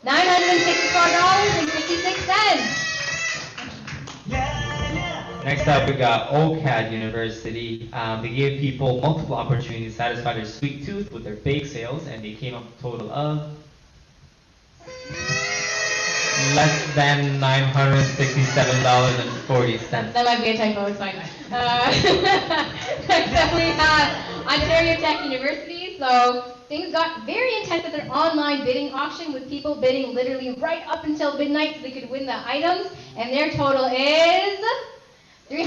$964.56. Next up, we got OCAD University. They gave people multiple opportunities to satisfy their sweet tooth with their bake sales, and they came up with a total of less than $967.40. That might be a typo, it's fine. Next up, we have Ontario Tech University. So things got very intense at their online bidding auction with people bidding literally right up until midnight so they could win the items. And their total is $391.21.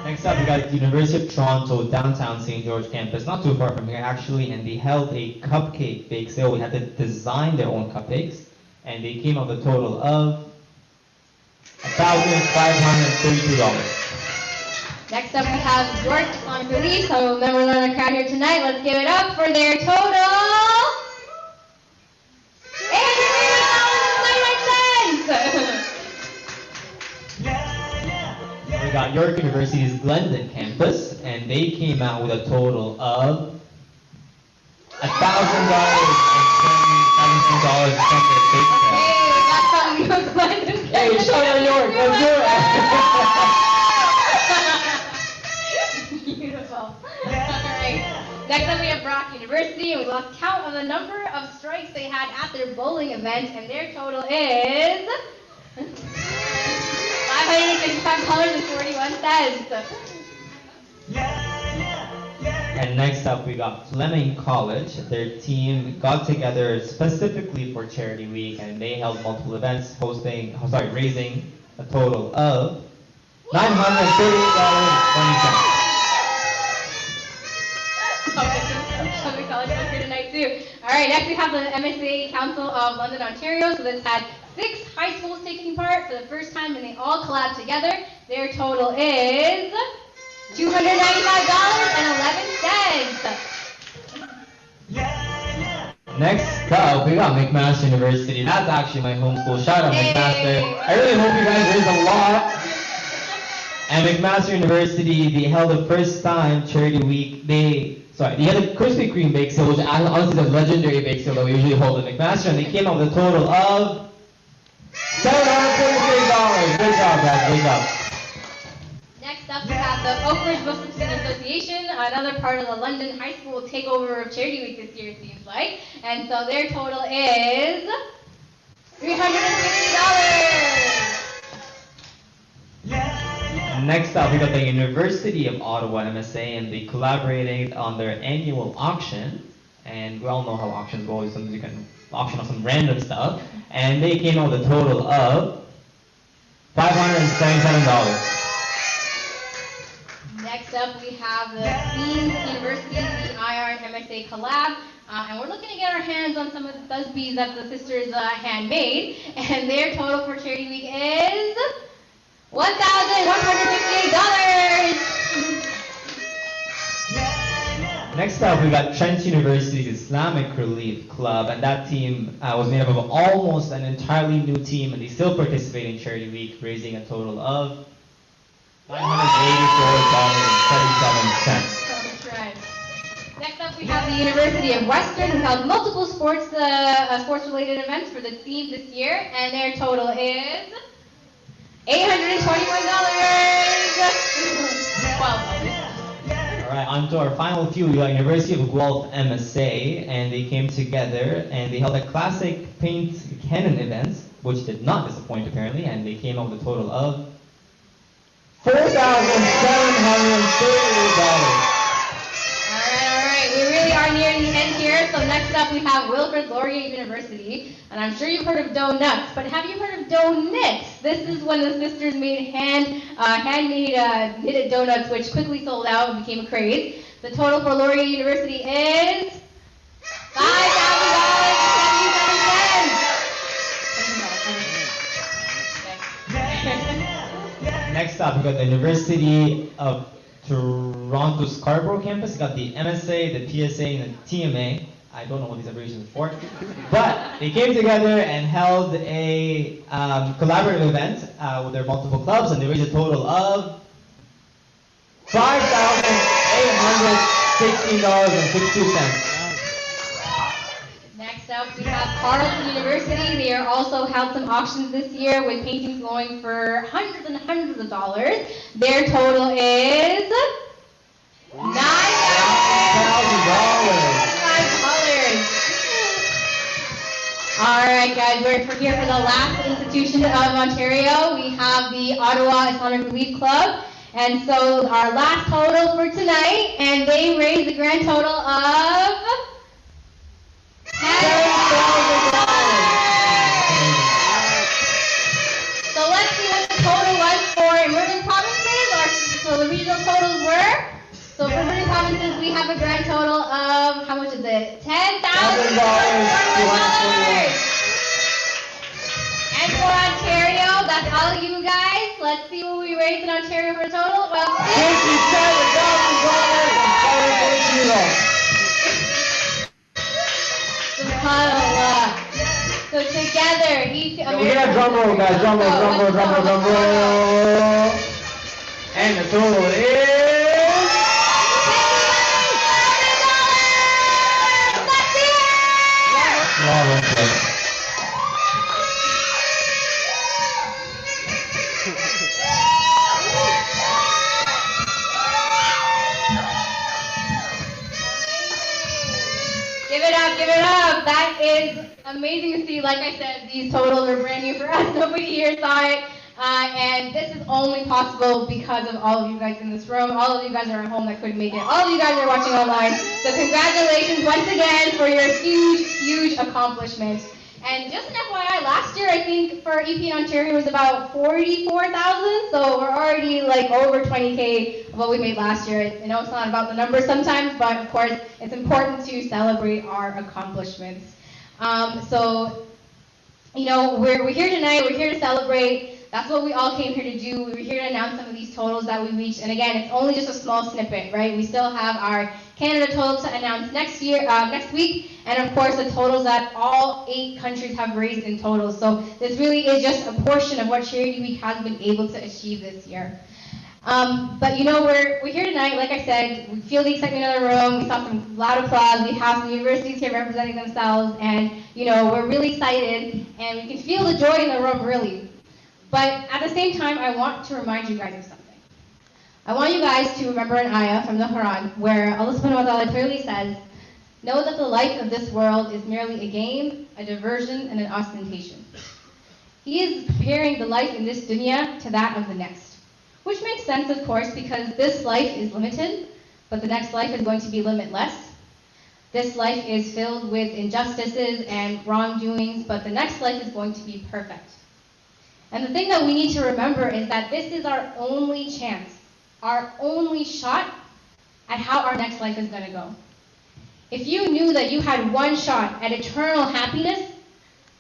Next up, we got University of Toronto downtown St. George campus, not too far from here actually, and they held a cupcake bake sale. We had to design their own cupcakes, and they came up with a total of $1,532. Next up, we have York Islamic Relief. So members on the crowd here tonight, let's give it up for their total $899.99. We got York University's Glendon campus, and they came out with a total of $1,000.17 from their bake sale. Hey, we got some Glendon campus. Hey, shout out York, let's do it. Beautiful. All right. Next up, we have Brock University, and we lost count of the number of strikes they had at their bowling event, and their total is $565.41. And next up, we got Fleming College. Their team got together specifically for Charity Week, and they held multiple events, raising a total of $938.20. Fleming College was here tonight too. All right, next we have the MSA Council of London, Ontario. So this had 6 high schools taking part for the first time, and they all collabed together. Their total is $295.11. Next up, we got McMaster University. That's actually my home school. Shout out McMaster. I really hope you guys raise a lot. And McMaster University, they held the first time Charity Week. They had a Krispy Kreme bake sale, which honestly is a legendary bake sale that we usually hold at McMaster, and they came up with a total of $743. Good job, guys. Good job. Next up, we have the Oakridge Muslim Student Association, another part of the London High School takeover of Charity Week this year, it seems like. And so their total is $360. Next up, we got the University of Ottawa MSA, and they collaborated on their annual auction. And we all know how auctions go. Sometimes you can auction off some random stuff. And they came out with a total of $577. Next up, we have the Queen's University, the IR and MSA collab. And we're looking to get our hands on some of the Thusbies that the sisters handmade. And their total for Charity Week is $1,158. Next up, we got Trent University's Islamic Relief Club, and that team was made up of almost an entirely new team, and they still participate in Charity Week, raising a total of $584.77. That's right. Next up, we have the University of Western, who held multiple sports-related events for the theme this year, and their total is $821. All right, on to our final few. We got University of Guelph MSA, and they came together and they held a classic paint cannon event, which did not disappoint apparently, and they came up with a total of $4,738. All right, we really are nearing the end here. So next up we have Wilfrid Laurier University, and I'm sure you've heard of Donuts, but have you heard of Donuts? This is when the sisters made handmade knitted donuts, which quickly sold out and became a craze. The total for Laurier University is $5,000. Next up, we got the University of Toronto Scarborough campus. We got the MSA, the PSA, and the TMA. I don't know what these abbreviations are for, but they came together and held a collaborative event with their multiple clubs, and they raised a total of $5,816.62. Next up, we have Carleton University. They are also held some auctions this year with paintings going for hundreds and hundreds of dollars. Their total is $9,000. All right, guys, we're here for the last institution of Ontario. We have the Ottawa Islamic Relief Club. And so our last total for tonight, and they raised a grand total of $10,000. So let's see what the total was for emerging provinces, or so the regional totals were. So for emerging provinces, we have a grand total of, how much is it? $10,000. And for Ontario, that's all of you guys. Let's see what we raised in Ontario for a total. Well, SubhanAllah. So together, each So we got drum roll, guys. Drum roll. And the total is Give it up. That is amazing to see. Like I said, these totals are brand new for us. Nobody here saw it. And this is only possible because of all of you guys in this room. All of you guys are at home that couldn't make it. All of you guys are watching online. So congratulations once again for your huge, huge accomplishment. And just an FYI, last year I think for EP in Ontario was about 44,000. So we're already like over 20K of what we made last year. I know it's not about the numbers sometimes, but of course it's important to celebrate our accomplishments. So, you know, we're here tonight. We're here to celebrate. That's what we all came here to do. We were here to announce some of these totals that we reached. And again, it's only just a small snippet, right? We still have our Canada totals to announce next week, and of course the totals that all 8 countries have raised in total. So this really is just a portion of what Charity Week has been able to achieve this year. But you know, we're here tonight, like I said, we feel the excitement in the room. We saw some loud applause. We have some universities here representing themselves, and you know, we're really excited, and we can feel the joy in the room, really. But at the same time, I want to remind you guys of something. I want you guys to remember an ayah from the Quran where Allah subhanahu wa ta'ala clearly says, know that the life of this world is merely a game, a diversion, and an ostentation. He is comparing the life in this dunya to that of the next. Which makes sense, of course, because this life is limited, but the next life is going to be limitless. This life is filled with injustices and wrongdoings, but the next life is going to be perfect. And the thing that we need to remember is that this is our only chance, our only shot at how our next life is going to go. If you knew that you had one shot at eternal happiness,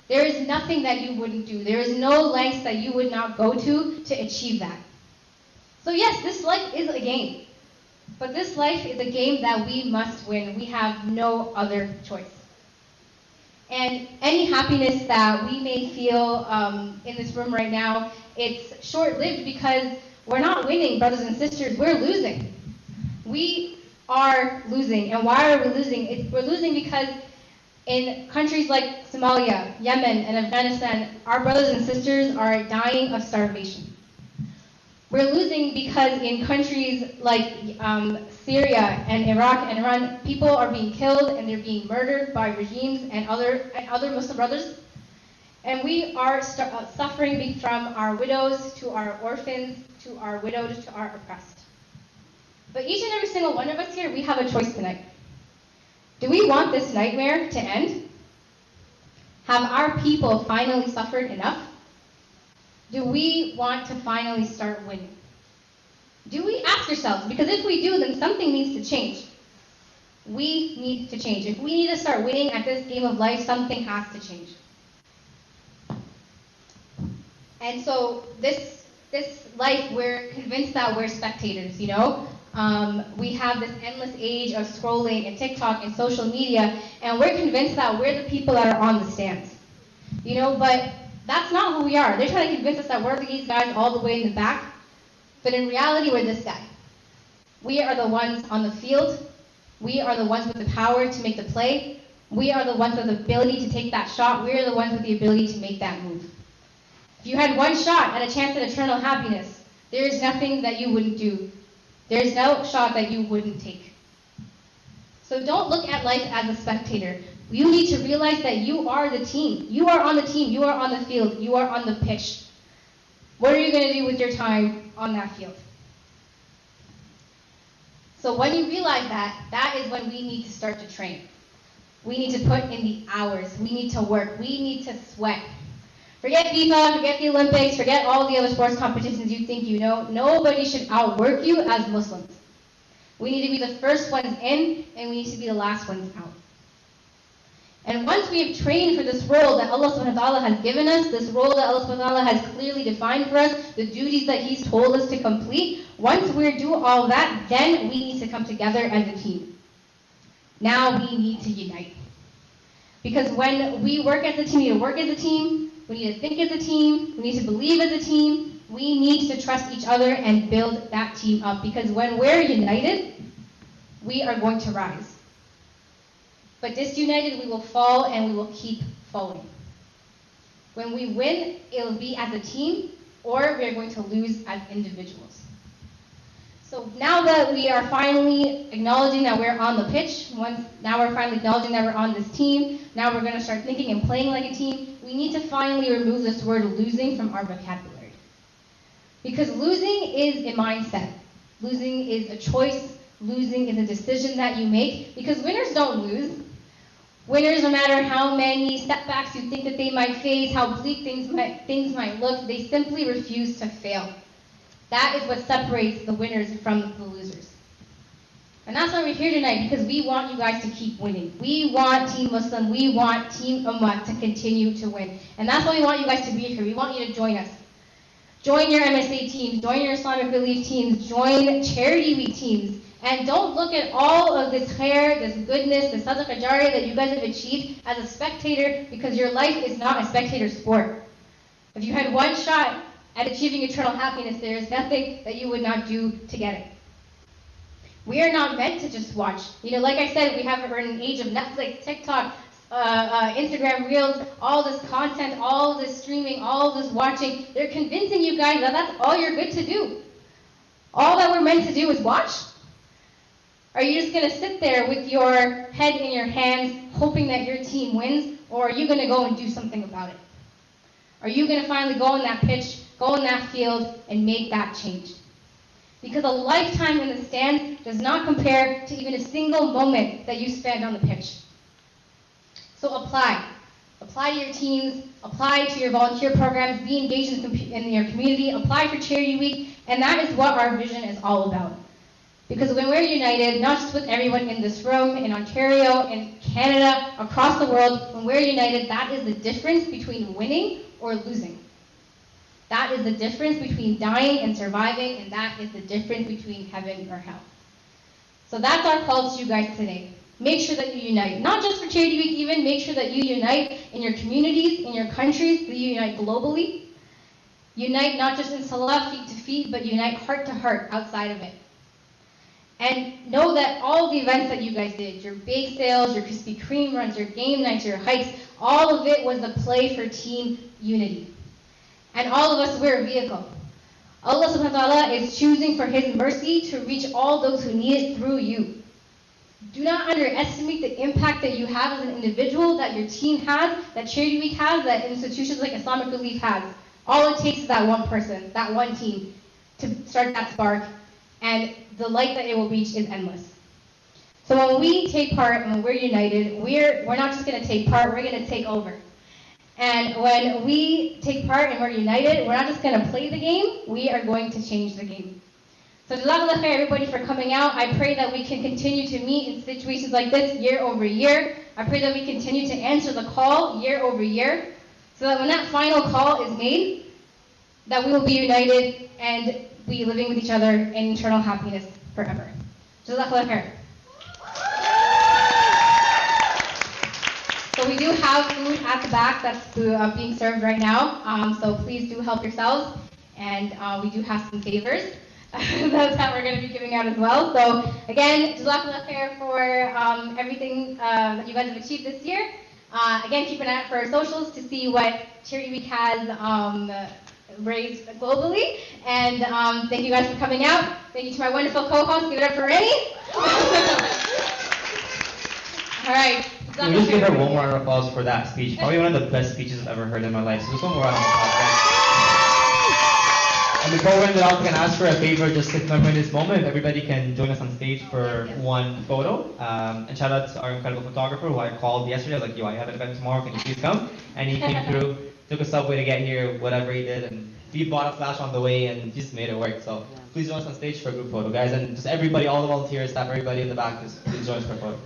there is nothing that you wouldn't do. There is no lengths that you would not go to achieve that. So yes, this life is a game. But this life is a game that we must win. We have no other choice. And any happiness that we may feel in this room right now, it's short-lived because we're not winning, brothers and sisters. We're losing. We are losing. And why are we losing? We're losing because in countries like Somalia, Yemen, and Afghanistan, our brothers and sisters are dying of starvation. We're losing because in countries like Syria and Iraq and Iran, people are being killed and they're being murdered by regimes and other Muslim brothers. And we are suffering from our widows to our orphans, to our widowed, to our oppressed. But each and every single one of us here, we have a choice tonight. Do we want this nightmare to end? Have our people finally suffered enough? Do we want to finally start winning? Do we ask yourselves? Because if we do, then something needs to change. We need to change. If we need to start winning at this game of life, something has to change. And so this life, we're convinced that we're spectators, you know? We have this endless age of scrolling and TikTok and social media, and we're convinced that we're the people that are on the stands. You know, but that's not who we are. They're trying to convince us that we're these guys all the way in the back, but in reality, we're this guy. We are the ones on the field. We are the ones with the power to make the play. We are the ones with the ability to take that shot. We are the ones with the ability to make that move. If you had one shot at a chance at eternal happiness, there is nothing that you wouldn't do. There is no shot that you wouldn't take. So don't look at life as a spectator. You need to realize that you are the team. You are on the team. You are on the field. You are on the pitch. What are you going to do with your time on that field? So when you realize that, that is when we need to start to train. We need to put in the hours. We need to work. We need to sweat. Forget FIFA, forget the Olympics, forget all the other sports competitions you think you know. Nobody should outwork you as Muslims. We need to be the first ones in, and we need to be the last ones out. And once we have trained for this role that Allah subhanahu wa ta'ala has given us, this role that Allah subhanahu wa ta'ala has clearly defined for us, the duties that He's told us to complete, once we do all that, then we need to come together as a team. Now we need to unite. Because when we work as a team, we need to work as a team, we need to think as a team, we need to believe as a team, we need to trust each other and build that team up. Because when we're united, we are going to rise. But disunited, we will fall and we will keep falling. When we win, it will be as a team, or we are going to lose as individuals. So now that we are finally acknowledging that we're on the pitch, now we're finally acknowledging that we're on this team, now we're going to start thinking and playing like a team, we need to finally remove this word losing from our vocabulary. Because losing is a mindset. Losing is a choice. Losing is a decision that you make. Because winners don't lose. Winners, no matter how many setbacks you think that they might face, how bleak things might look, they simply refuse to fail. That is what separates the winners from the losers. And that's why we're here tonight, because we want you guys to keep winning. We want Team Muslim, we want Team Ummah to continue to win. And that's why we want you guys to be here. We want you to join us. Join your MSA teams, join your Islamic Relief teams, join Charity Week teams. And don't look at all of this khair, this goodness, this sadaqah jariyah that you guys have achieved as a spectator, because your life is not a spectator sport. If you had one shot at achieving eternal happiness, there is nothing that you would not do to get it. We are not meant to just watch. You know, like I said, we're in an age of Netflix, TikTok, Instagram Reels, all this content, all this streaming, all this watching. They're convincing you guys that that's all you're good to do. All that we're meant to do is watch. Are you just going to sit there with your head in your hands, hoping that your team wins, or are you going to go and do something about it? Are you going to finally go on that pitch, go on that field, and make that change? Because a lifetime in the stand does not compare to even a single moment that you spend on the pitch. So apply. Apply to your teams, apply to your volunteer programs, be engaged in your community, apply for Charity Week, and that is what our vision is all about. Because when we're united, not just with everyone in this room, in Ontario, in Canada, across the world, when we're united, that is the difference between winning or losing. That is the difference between dying and surviving, and that is the difference between heaven or hell. So that's our call to you guys today. Make sure that you unite. Not just for Charity Week even, make sure that you unite in your communities, in your countries, that you unite globally. Unite not just in salah, feet to feet, but unite heart to heart outside of it. And know that all the events that you guys did, your bake sales, your Krispy Kreme runs, your game nights, your hikes, all of it was a play for team unity. And all of us, we're a vehicle. Allah subhanahu wa ta'ala is choosing for His mercy to reach all those who need it through you. Do not underestimate the impact that you have as an individual, that your team has, that Charity Week has, that institutions like Islamic Relief has. All it takes is that one person, that one team, to start that spark, and the light that it will reach is endless. So when we take part and when we're united, we're not just going to take part, we're going to take over. And when we take part and we're united, we're not just going to play the game, we are going to change the game. So Jazakallah khair everybody for coming out. I pray that we can continue to meet in situations like this year over year. I pray that we continue to answer the call year over year, so that when that final call is made, that we will be united and be living with each other in eternal happiness forever. Jazakallah khair. So we do have food at the back that's being served right now. So please do help yourselves. And we do have some favors that we're going to be giving out as well. So again, Jazakallah khair for everything that you guys have achieved this year. Again, keep an eye out for our socials to see what Charity Week has raised globally. And thank you guys for coming out. Thank you to my wonderful co-host. Give it up for Rainy. All right. Can we just give her one more round of applause for that speech? Probably one of the best speeches I've ever heard in my life. So just one more round of applause, guys. And before we end it off, we can ask for a favor just to commemorate this moment. If everybody can join us on stage for one photo. And shout out to our incredible photographer who I called yesterday. I was like, yo, I have an event tomorrow. Can you please come? And he came through, took a subway to get here, whatever he did. And he bought a flash on the way and just made it work. So please join us on stage for a group photo, guys. And just everybody, all the volunteers, staff, everybody in the back, just please join us for a photo.